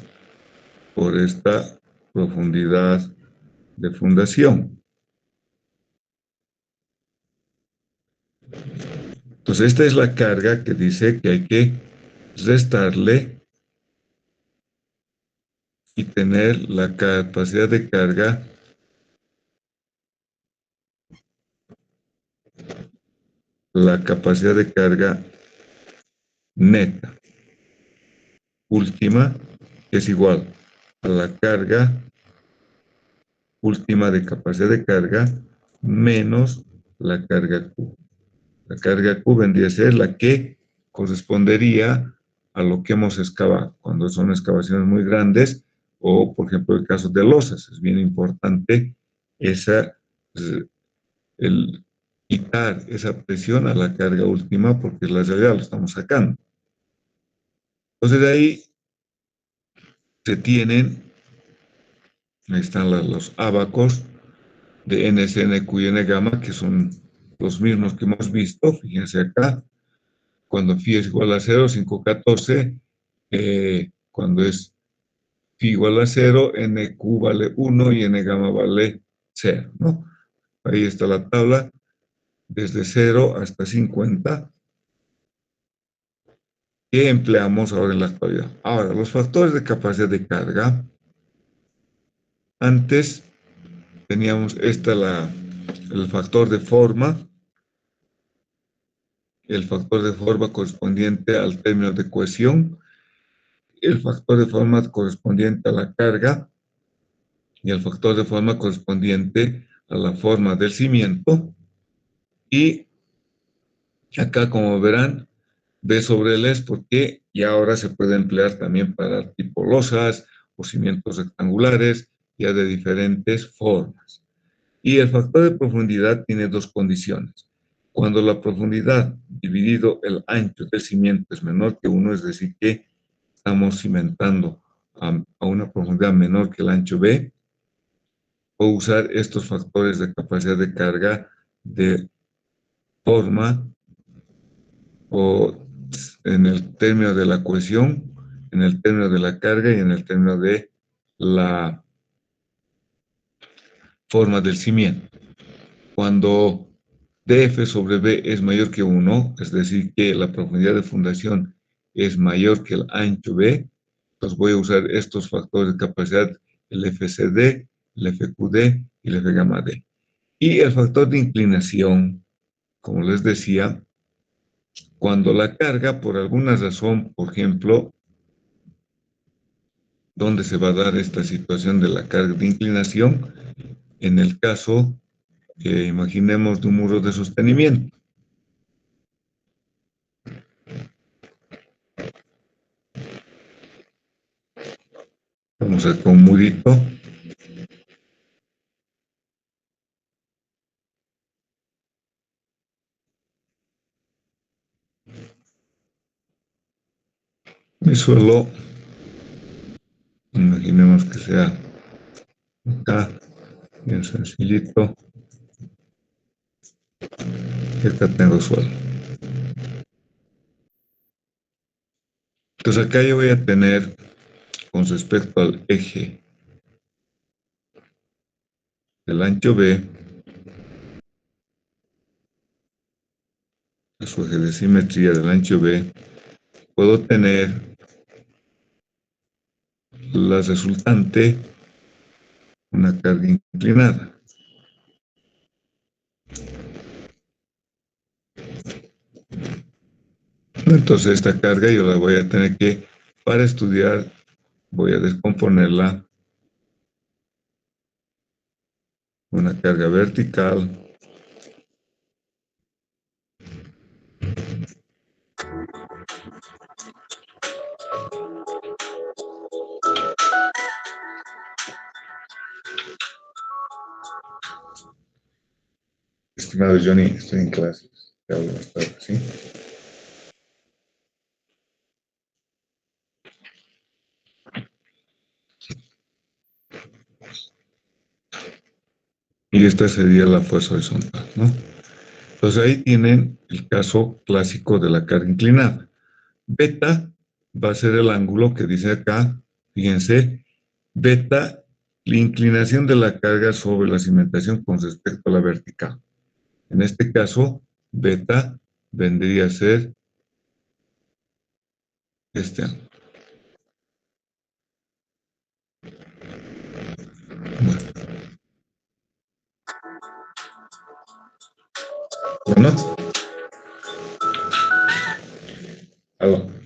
por esta profundidad de fundación. Entonces, esta es la carga que dice que hay que restarle y tener la capacidad de carga neta última, que es igual a la carga última de capacidad de carga menos la carga Q. La carga Q vendría a ser la que correspondería a lo que hemos excavado, cuando son excavaciones muy grandes, o por ejemplo el caso de losas. Es bien importante el quitar esa presión a la carga última, porque la realidad lo estamos sacando. Entonces de ahí se tienen, ahí están los ábacos de NSN, Q y N gamma, que son los mismos que hemos visto. Fíjense acá, cuando phi es igual a 0, 514, cuando es phi igual a 0, NQ vale 1 y N gamma vale 0, ¿no? Ahí está la tabla, desde 0 hasta 50, que empleamos ahora en la actualidad. Ahora, los factores de capacidad de carga. Antes teníamos el factor de forma, el factor de forma correspondiente al término de cohesión, el factor de forma correspondiente a la carga y el factor de forma correspondiente a la forma del cimiento. Y acá, como verán, B sobre L es porque ya ahora se puede emplear también para tipo losas o cimientos rectangulares, ya de diferentes formas. Y el factor de profundidad tiene dos condiciones. Cuando la profundidad dividido el ancho del cimiento es menor que 1, es decir, que estamos cimentando a una profundidad menor que el ancho B, o usar estos factores de capacidad de carga de forma o en el término de la cohesión, en el término de la carga y en el término de la forma del cimiento. Cuando df sobre b es mayor que 1, es decir, que la profundidad de fundación es mayor que el ancho b, entonces voy a usar estos factores de capacidad, el FCD, el FQD y el F gamma D. Y el factor de inclinación, como les decía, cuando la carga, por alguna razón, por ejemplo, ¿dónde se va a dar esta situación de la carga de inclinación? En el caso que imaginemos de un muro de sostenimiento. Vamos a con un murito. Mi suelo, imaginemos que sea acá, bien sencillito. Y acá tengo suelo. Entonces acá yo voy a tener, con respecto al eje del ancho B, a su eje de simetría del ancho B, puedo tener la resultante, una carga inclinada. Entonces esta carga yo la voy a tener que, para estudiar, voy a descomponerla. Una carga vertical, estimado Johnny, estoy en clases, te hablo más tarde, ¿sí? Y esta sería la fuerza horizontal, ¿no? Entonces ahí tienen el caso clásico de la carga inclinada. Beta va a ser el ángulo que dice acá, fíjense, beta, la inclinación de la carga sobre la cimentación con respecto a la vertical. En este caso, beta vendría a ser este ángulo. Bueno, aló.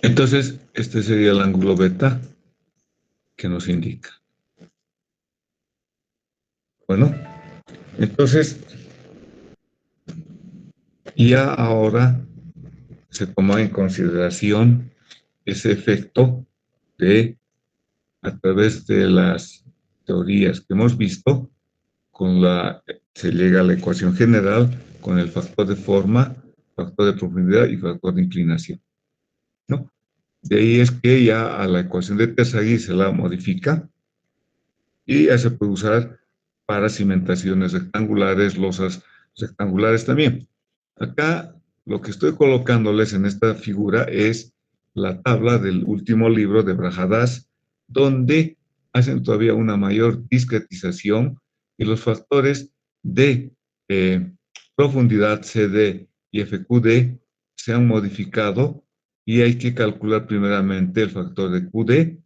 Entonces, este sería el ángulo beta que nos indica. Bueno, entonces, ya ahora se toma en consideración ese efecto de, a través de las teorías que hemos visto, se llega a la ecuación general con el factor de forma, factor de profundidad y factor de inclinación, ¿no? De ahí es que ya a la ecuación de Terzaghi se la modifica y ya se puede usar para cimentaciones rectangulares, losas rectangulares también. Acá lo que estoy colocándoles en esta figura es la tabla del último libro de Brajadas, donde hacen todavía una mayor discretización y los factores de profundidad CD y FQD se han modificado y hay que calcular primeramente el factor de QD.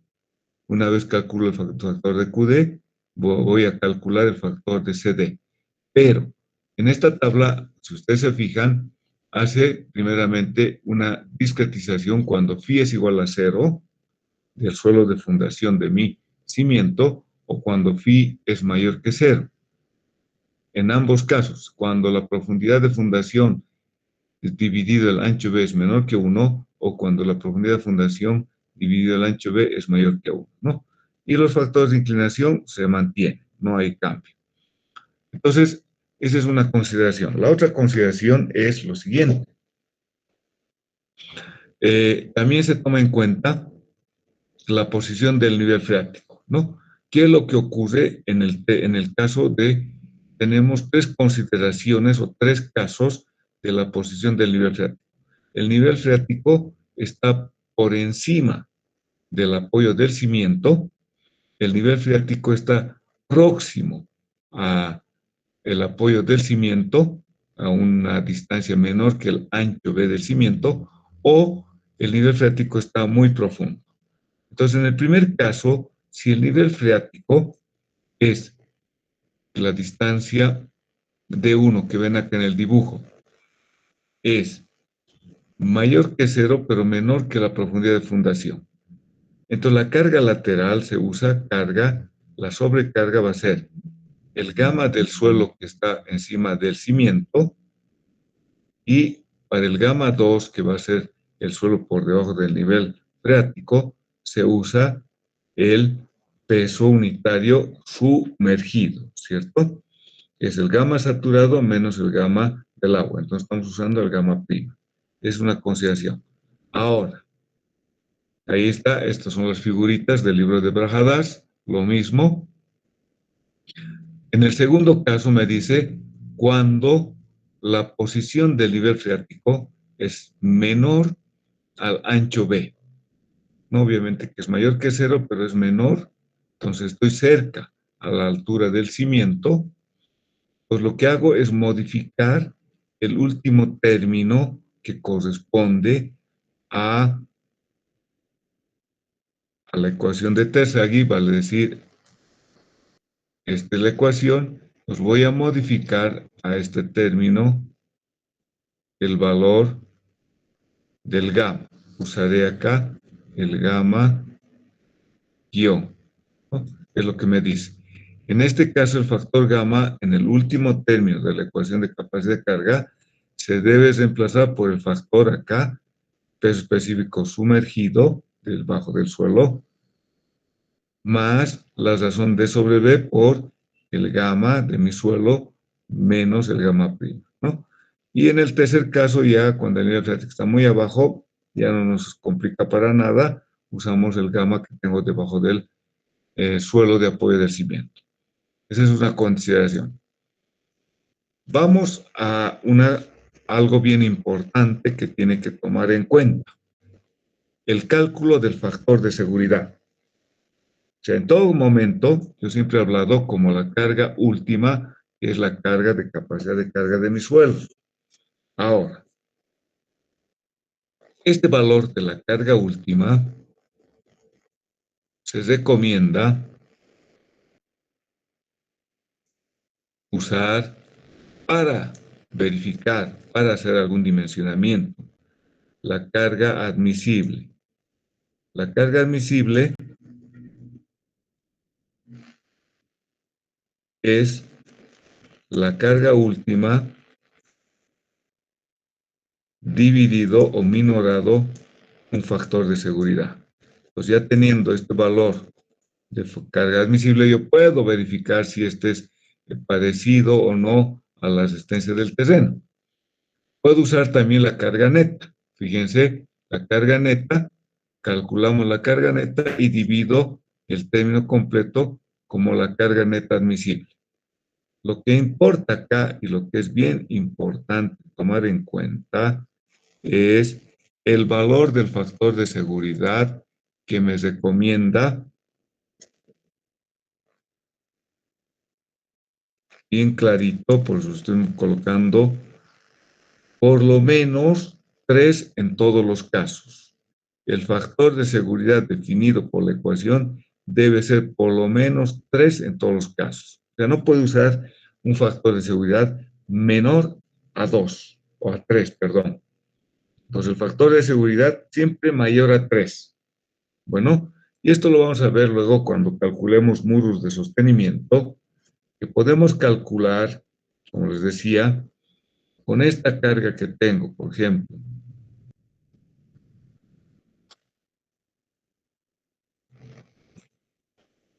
Una vez calculo el factor de QD, voy a calcular el factor de CD. Pero en esta tabla, si ustedes se fijan, hace primeramente una discretización cuando phi es igual a 0 del suelo de fundación de mi cimiento o cuando phi es mayor que 0. En ambos casos, cuando la profundidad de fundación dividido el ancho B es menor que 1 o cuando la profundidad de fundación dividido el ancho B es mayor que 1, ¿no? Y los factores de inclinación se mantienen, no hay cambio. Entonces, esa es una consideración. La otra consideración es lo siguiente. También se toma en cuenta la posición del nivel freático, ¿no? ¿Qué es lo que ocurre en el caso de, tenemos tres consideraciones o tres casos de la posición del nivel freático? El nivel freático está por encima del apoyo del cimiento, el nivel freático está próximo a el apoyo del cimiento a una distancia menor que el ancho B del cimiento, o el nivel freático está muy profundo. Entonces, en el primer caso, si el nivel freático es la distancia D1 que ven acá en el dibujo, es mayor que 0, pero menor que la profundidad de fundación. Entonces, la carga lateral se usa carga, la sobrecarga va a ser el gamma del suelo que está encima del cimiento, y para el gamma 2, que va a ser el suelo por debajo del nivel freático, se usa el peso unitario sumergido, ¿cierto? Es el gamma saturado menos el gamma del agua. Entonces estamos usando el gamma prima. Es una consideración. Ahora, ahí está, estas son las figuritas del libro de Brajadas, lo mismo. En el segundo caso me dice cuando la posición del nivel freático es menor al ancho B. No, obviamente que es mayor que 0, pero es menor. Entonces estoy cerca a la altura del cimiento. Pues lo que hago es modificar el último término que corresponde a la ecuación de Terzaghi, vale decir, esta es la ecuación, pues voy a modificar a este término el valor del gamma. Usaré acá el gamma guión, ¿no? Es lo que me dice. En este caso, el factor gamma, en el último término de la ecuación de capacidad de carga, se debe reemplazar por el factor acá, peso específico sumergido, debajo del suelo, más la razón D sobre B por el gamma de mi suelo menos el gamma prima, ¿no? Y en el tercer caso, ya cuando el nivel freático está muy abajo, ya no nos complica para nada, usamos el gamma que tengo debajo del suelo de apoyo del cimiento. Esa es una consideración. Vamos a algo bien importante que tiene que tomar en cuenta. El cálculo del factor de seguridad. O sea, en todo momento, yo siempre he hablado como la carga última, que es la carga de capacidad de carga de mi suelo. Ahora, este valor de la carga última se recomienda usar para verificar, para hacer algún dimensionamiento, la carga admisible. La carga admisible es la carga última dividido o minorado un factor de seguridad. Pues ya teniendo este valor de carga admisible, yo puedo verificar si este es parecido o no a la resistencia del terreno. Puedo usar también la carga neta. Fíjense, la carga neta, calculamos la carga neta y divido el término completo como la carga neta admisible. Lo que importa acá y lo que es bien importante tomar en cuenta es el valor del factor de seguridad que me recomienda, bien clarito, por eso estoy colocando por lo menos 3 en todos los casos. El factor de seguridad definido por la ecuación debe ser por lo menos 3 en todos los casos. O sea, no puede usar un factor de seguridad menor a 2 o a 3, perdón. Entonces, el factor de seguridad siempre mayor a 3. Bueno, y esto lo vamos a ver luego cuando calculemos muros de sostenimiento, que podemos calcular, como les decía, con esta carga que tengo, por ejemplo.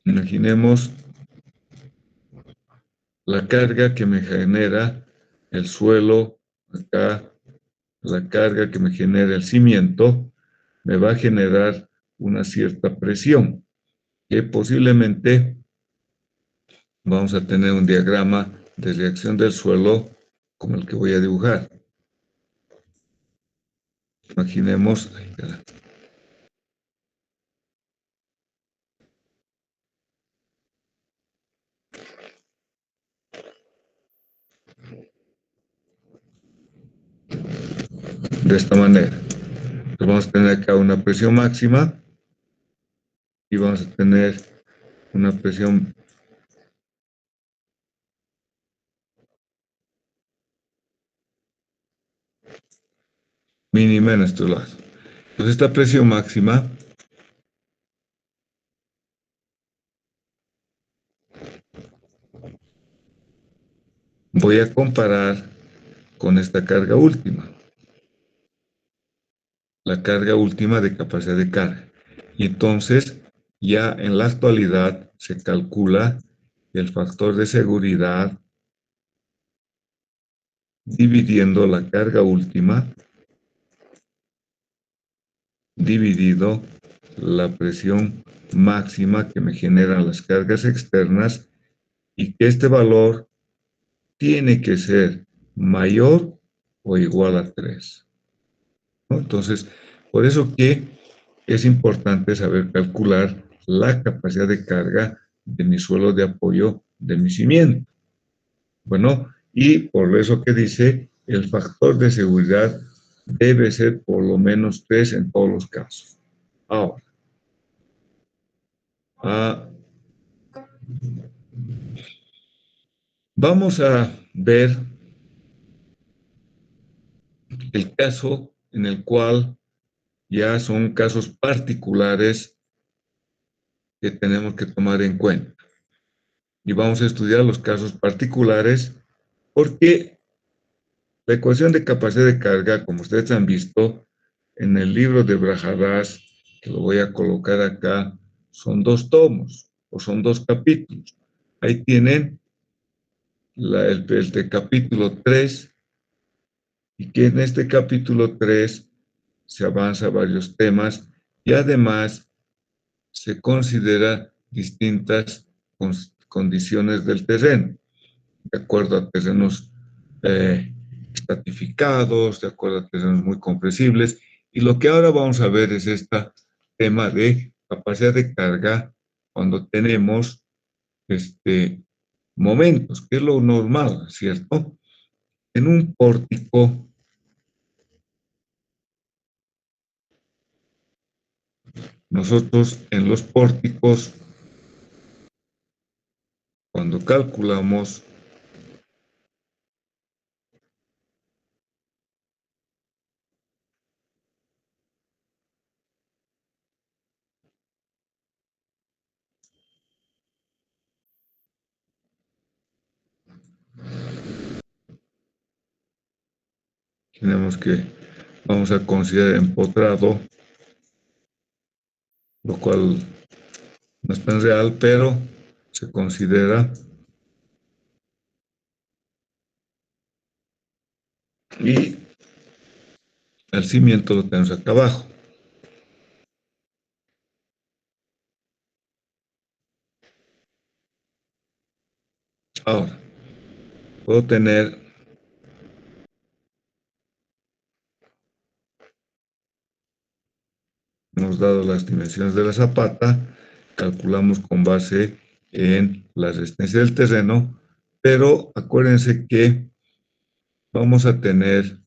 Imaginemos la carga que me genera el suelo, acá, la carga que me genera el cimiento, me va a generar una cierta presión, que posiblemente vamos a tener un diagrama de reacción del suelo como el que voy a dibujar. Imaginemos, de esta manera. Entonces vamos a tener acá una presión máxima y vamos a tener una presión mínima en estos lados. Entonces esta presión máxima voy a comparar con esta carga última, la carga última de capacidad de carga. Y entonces ya en la actualidad se calcula el factor de seguridad dividiendo la carga última dividido la presión máxima que me generan las cargas externas y que este valor tiene que ser mayor o igual a 3. ¿No? Entonces, por eso que es importante saber calcular la capacidad de carga de mi suelo de apoyo de mi cimiento. Bueno, y por eso que dice, el factor de seguridad debe ser por lo menos 3 en todos los casos. Ahora, vamos a ver el caso en el cual ya son casos particulares que tenemos que tomar en cuenta. Y vamos a estudiar los casos particulares porque la ecuación de capacidad de carga, como ustedes han visto en el libro de Brajadas, que lo voy a colocar acá, son 2 tomos o son 2 capítulos. Ahí tienen el de capítulo 3 y que en este capítulo 3 se avanza varios temas y además se considera distintas condiciones del terreno, de acuerdo a terrenos estratificados, de acuerdo a terrenos muy compresibles. Y lo que ahora vamos a ver es este tema de capacidad de carga cuando tenemos momentos, que es lo normal, ¿cierto? En un pórtico, nosotros en los pórticos, cuando calculamos, vamos a considerar empotrado, lo cual no es tan real, pero se considera. Y el cimiento lo tenemos acá abajo. Ahora, puedo tener, hemos dado las dimensiones de la zapata, calculamos con base en la resistencia del terreno, pero acuérdense que vamos a tener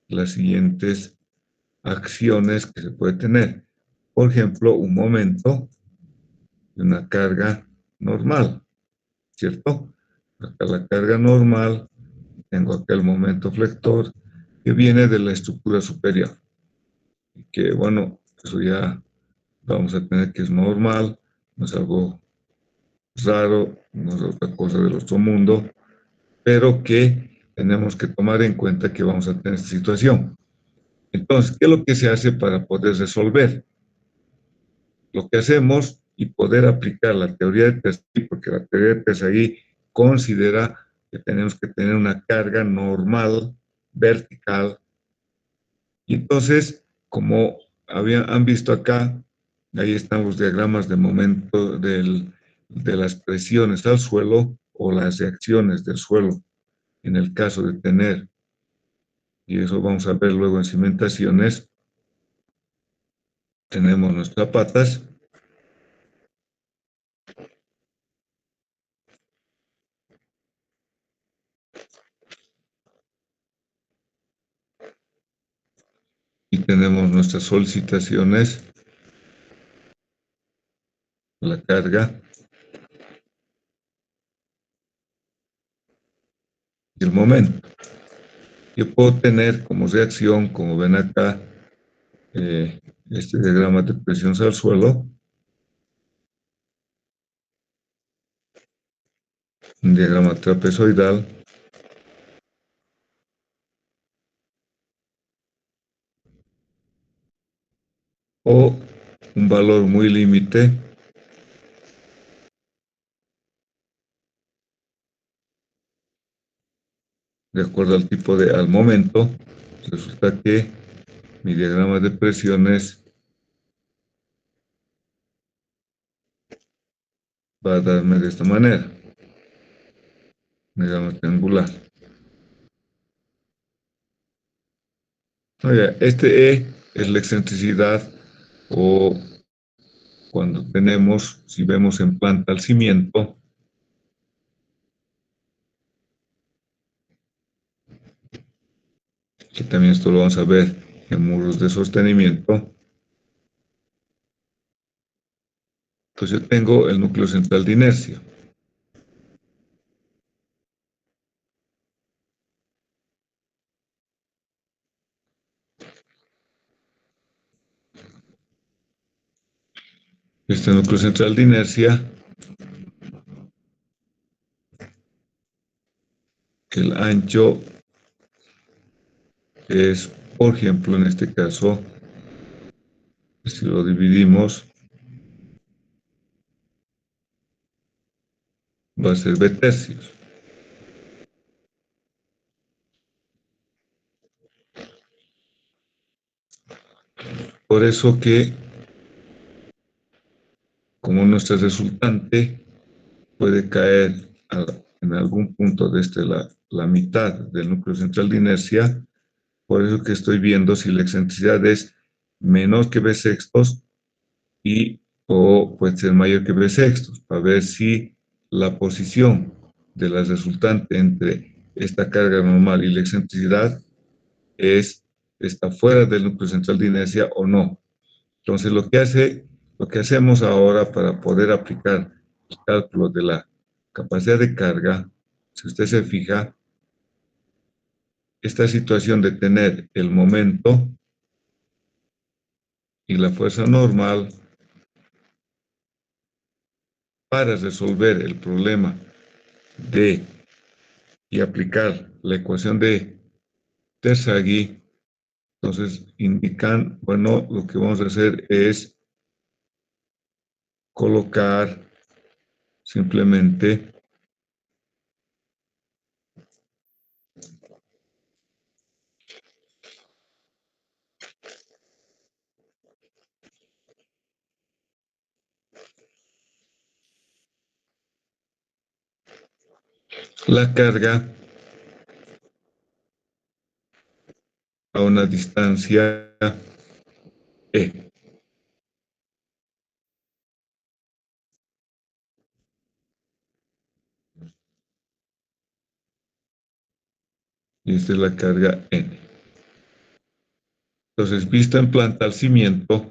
las siguientes acciones que se puede tener. Por ejemplo, un momento de una carga normal, ¿cierto? Acá la carga normal, tengo acá el momento flector que viene de la estructura superior. Que bueno, eso ya vamos a tener que es normal, no es algo raro, no es otra cosa del otro mundo, pero que tenemos que tomar en cuenta que vamos a tener esta situación. Entonces, ¿qué es lo que se hace para poder resolver? Lo que hacemos y poder aplicar la teoría de Tesaí, porque la teoría de Tesaí considera que tenemos que tener una carga normal, vertical, y entonces, como han visto acá, ahí están los diagramas de momento de las presiones al suelo o las reacciones del suelo en el caso de tener, y eso vamos a ver luego en cimentaciones, tenemos nuestras patas, y tenemos nuestras solicitaciones, la carga y el momento. Yo puedo tener como reacción, como ven acá, este diagrama de presión al suelo, un diagrama trapezoidal, o un valor muy límite de acuerdo al tipo al momento. Resulta que mi diagrama de presiones va a darme de esta manera, diagrama triangular. Oye, este E es la excentricidad o cuando tenemos, si vemos en planta el cimiento, que también esto lo vamos a ver en muros de sostenimiento. Pues yo tengo el núcleo central de inercia. Este núcleo central de inercia, que el ancho es, por ejemplo, en este caso, si lo dividimos, va a ser B tercios. Por eso que, como nuestra resultante puede caer en algún punto desde la mitad del núcleo central de inercia. Por eso que estoy viendo si la excentricidad es menor que b sextos o puede ser mayor que b sextos, para ver si la posición de la resultante entre esta carga normal y la excentricidad está fuera del núcleo central de inercia o no. Entonces, lo que hacemos ahora para poder aplicar el cálculo de la capacidad de carga, si usted se fija, esta situación de tener el momento y la fuerza normal para resolver el problema y aplicar la ecuación de Terzaghi, entonces indican, bueno, lo que vamos a hacer es colocar simplemente la carga a una distancia E. Y esta es la carga N. Entonces, vista en planta al cimiento,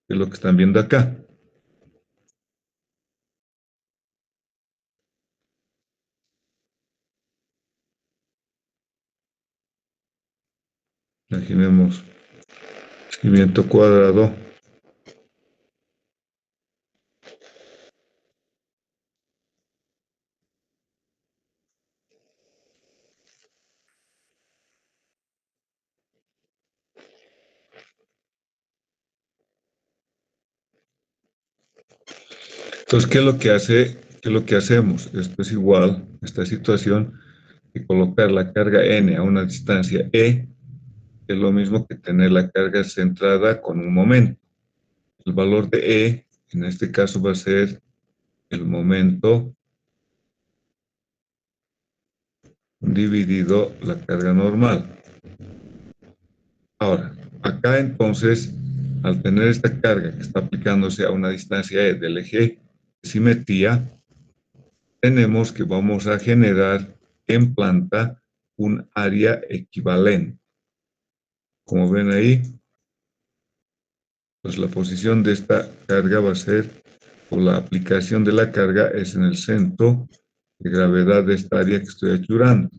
que es lo que están viendo acá. Imaginemos cimiento cuadrado. Entonces, ¿qué es lo que hace? ¿Qué es lo que hacemos? Esto es igual, esta situación, que colocar la carga N a una distancia E, es lo mismo que tener la carga centrada con un momento. El valor de E, en este caso, va a ser el momento dividido la carga normal. Ahora, acá entonces, al tener esta carga que está aplicándose a una distancia E del eje de simetría, tenemos que vamos a generar en planta un área equivalente. Como ven ahí, pues la posición de esta carga va a ser, o la aplicación de la carga es en el centro de gravedad de esta área que estoy achurando.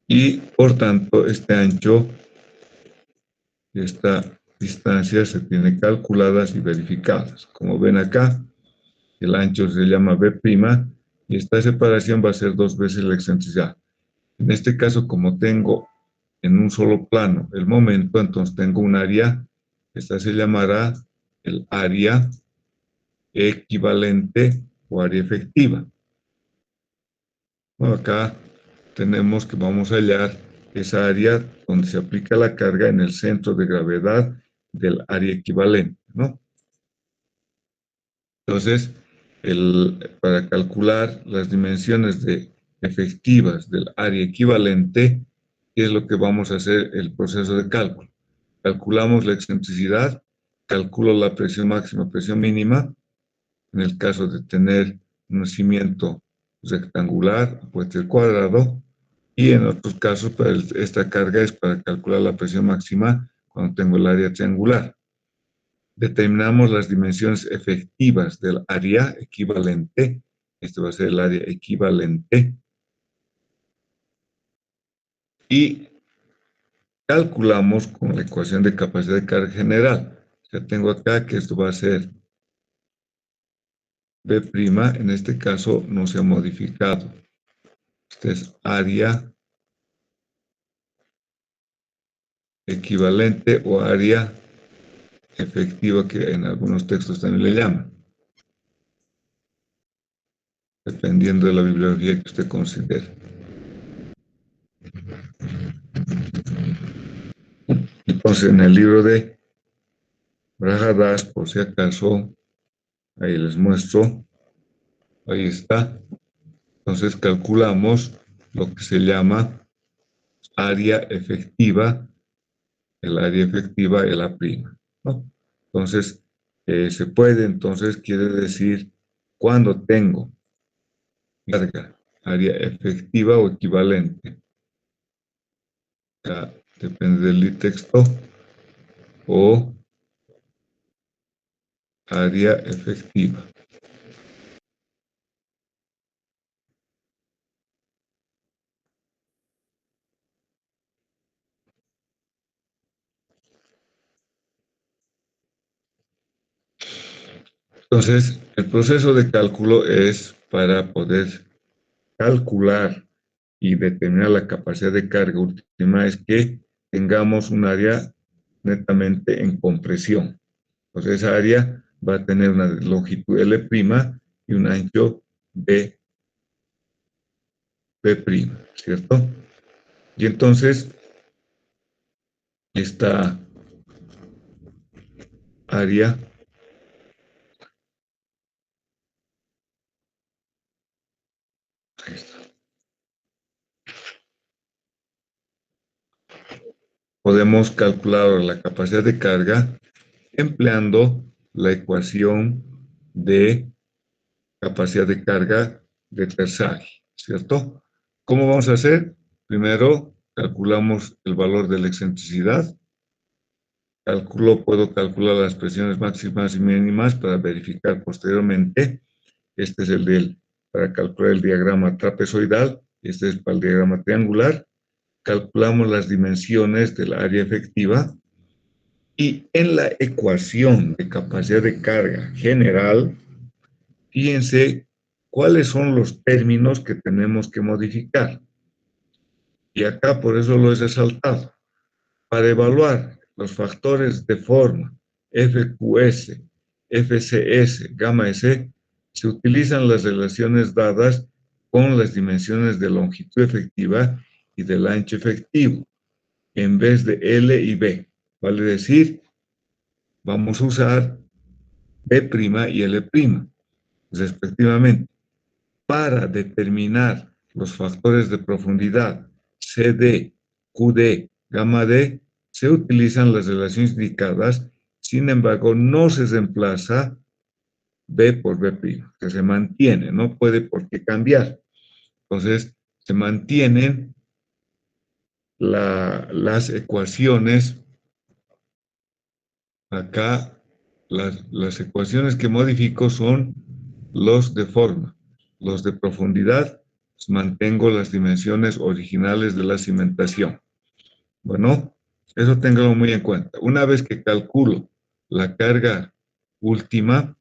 Y por tanto, este ancho y esta distancia se tienen calculadas y verificadas. Como ven acá, el ancho se llama B' y esta separación va a ser 2 veces la excentricidad. En este caso, como tengo en un solo plano el momento, entonces tengo un área, esta se llamará el área equivalente o área efectiva. Bueno, acá tenemos que vamos a hallar esa área donde se aplica la carga en el centro de gravedad del área equivalente, ¿no? Entonces, para calcular las dimensiones efectivas del área equivalente, ¿qué es lo que vamos a hacer el proceso de cálculo? Calculamos la excentricidad, calculo la presión máxima, presión mínima, en el caso de tener un cimiento rectangular, puede ser cuadrado, y en otros casos, esta carga es para calcular la presión máxima cuando tengo el área triangular. Determinamos las dimensiones efectivas del área equivalente. Este va a ser el área equivalente. Y calculamos con la ecuación de capacidad de carga general. Ya tengo acá que esto va a ser B', en este caso no se ha modificado. Este es área equivalente o área efectiva, que en algunos textos también le llaman. dependiendo de la bibliografía que usted considere. Entonces, en el libro de Brajadas, por si acaso, ahí les muestro, ahí está. Entonces calculamos lo que se llama área efectiva, el área efectiva de la prima, ¿no? Entonces, se puede, entonces quiere decir, cuando tengo carga, área efectiva o equivalente, ya depende del texto, o área efectiva. Entonces, el proceso de cálculo es para poder calcular y determinar la capacidad de carga última, es que tengamos un área netamente en compresión. Entonces, esa área va a tener una longitud L' y un ancho B', ¿cierto? Y entonces, esta área podemos calcular la capacidad de carga empleando la ecuación de capacidad de carga de Tersagi, ¿cierto? ¿Cómo vamos a hacer? Primero, calculamos el valor de la excentricidad. Puedo calcular las presiones máximas y mínimas para verificar posteriormente. Este es para calcular el diagrama trapezoidal. Este es para el diagrama triangular. Calculamos las dimensiones del área efectiva. Y en la ecuación de capacidad de carga general, fíjense cuáles son los términos que tenemos que modificar. Y acá por eso lo he resaltado. Para evaluar los factores de forma FQS, FCS, gamma S, se utilizan las relaciones dadas con las dimensiones de longitud efectiva y del ancho efectivo, en vez de L y B. Vale decir, vamos a usar B' y L', respectivamente, para determinar los factores de profundidad CD, QD, gamma D, se utilizan las relaciones indicadas, sin embargo, no se reemplaza B por B', que se mantiene, no puede por qué cambiar. Entonces, se mantienen las ecuaciones. Acá, las ecuaciones que modifico son los de forma. Los de profundidad, pues mantengo las dimensiones originales de la cimentación. Bueno, eso téngalo muy en cuenta. Una vez que calculo la carga última,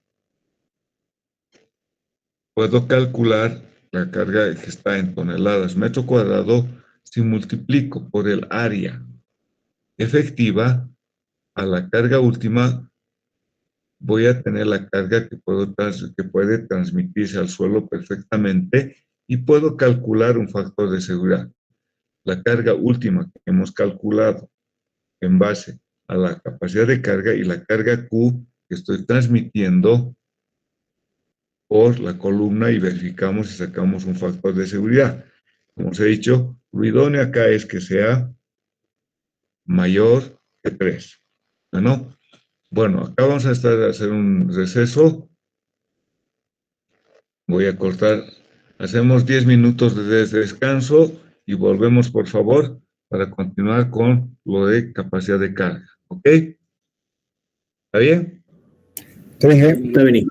puedo calcular la carga que está en toneladas metro cuadrado si multiplico por el área efectiva a la carga última. Voy a tener la carga que puede transmitirse al suelo perfectamente y puedo calcular un factor de seguridad. La carga última que hemos calculado en base a la capacidad de carga y la carga Q que estoy transmitiendo por la columna y verificamos y sacamos un factor de seguridad. Como os he dicho, lo idóneo acá es que sea mayor que 3. ¿No? Bueno, acá vamos a hacer un receso. Voy a cortar. Hacemos 10 minutos de descanso y volvemos, por favor, para continuar con lo de capacidad de carga. ¿Ok? ¿Está bien? Está bien, Está bien.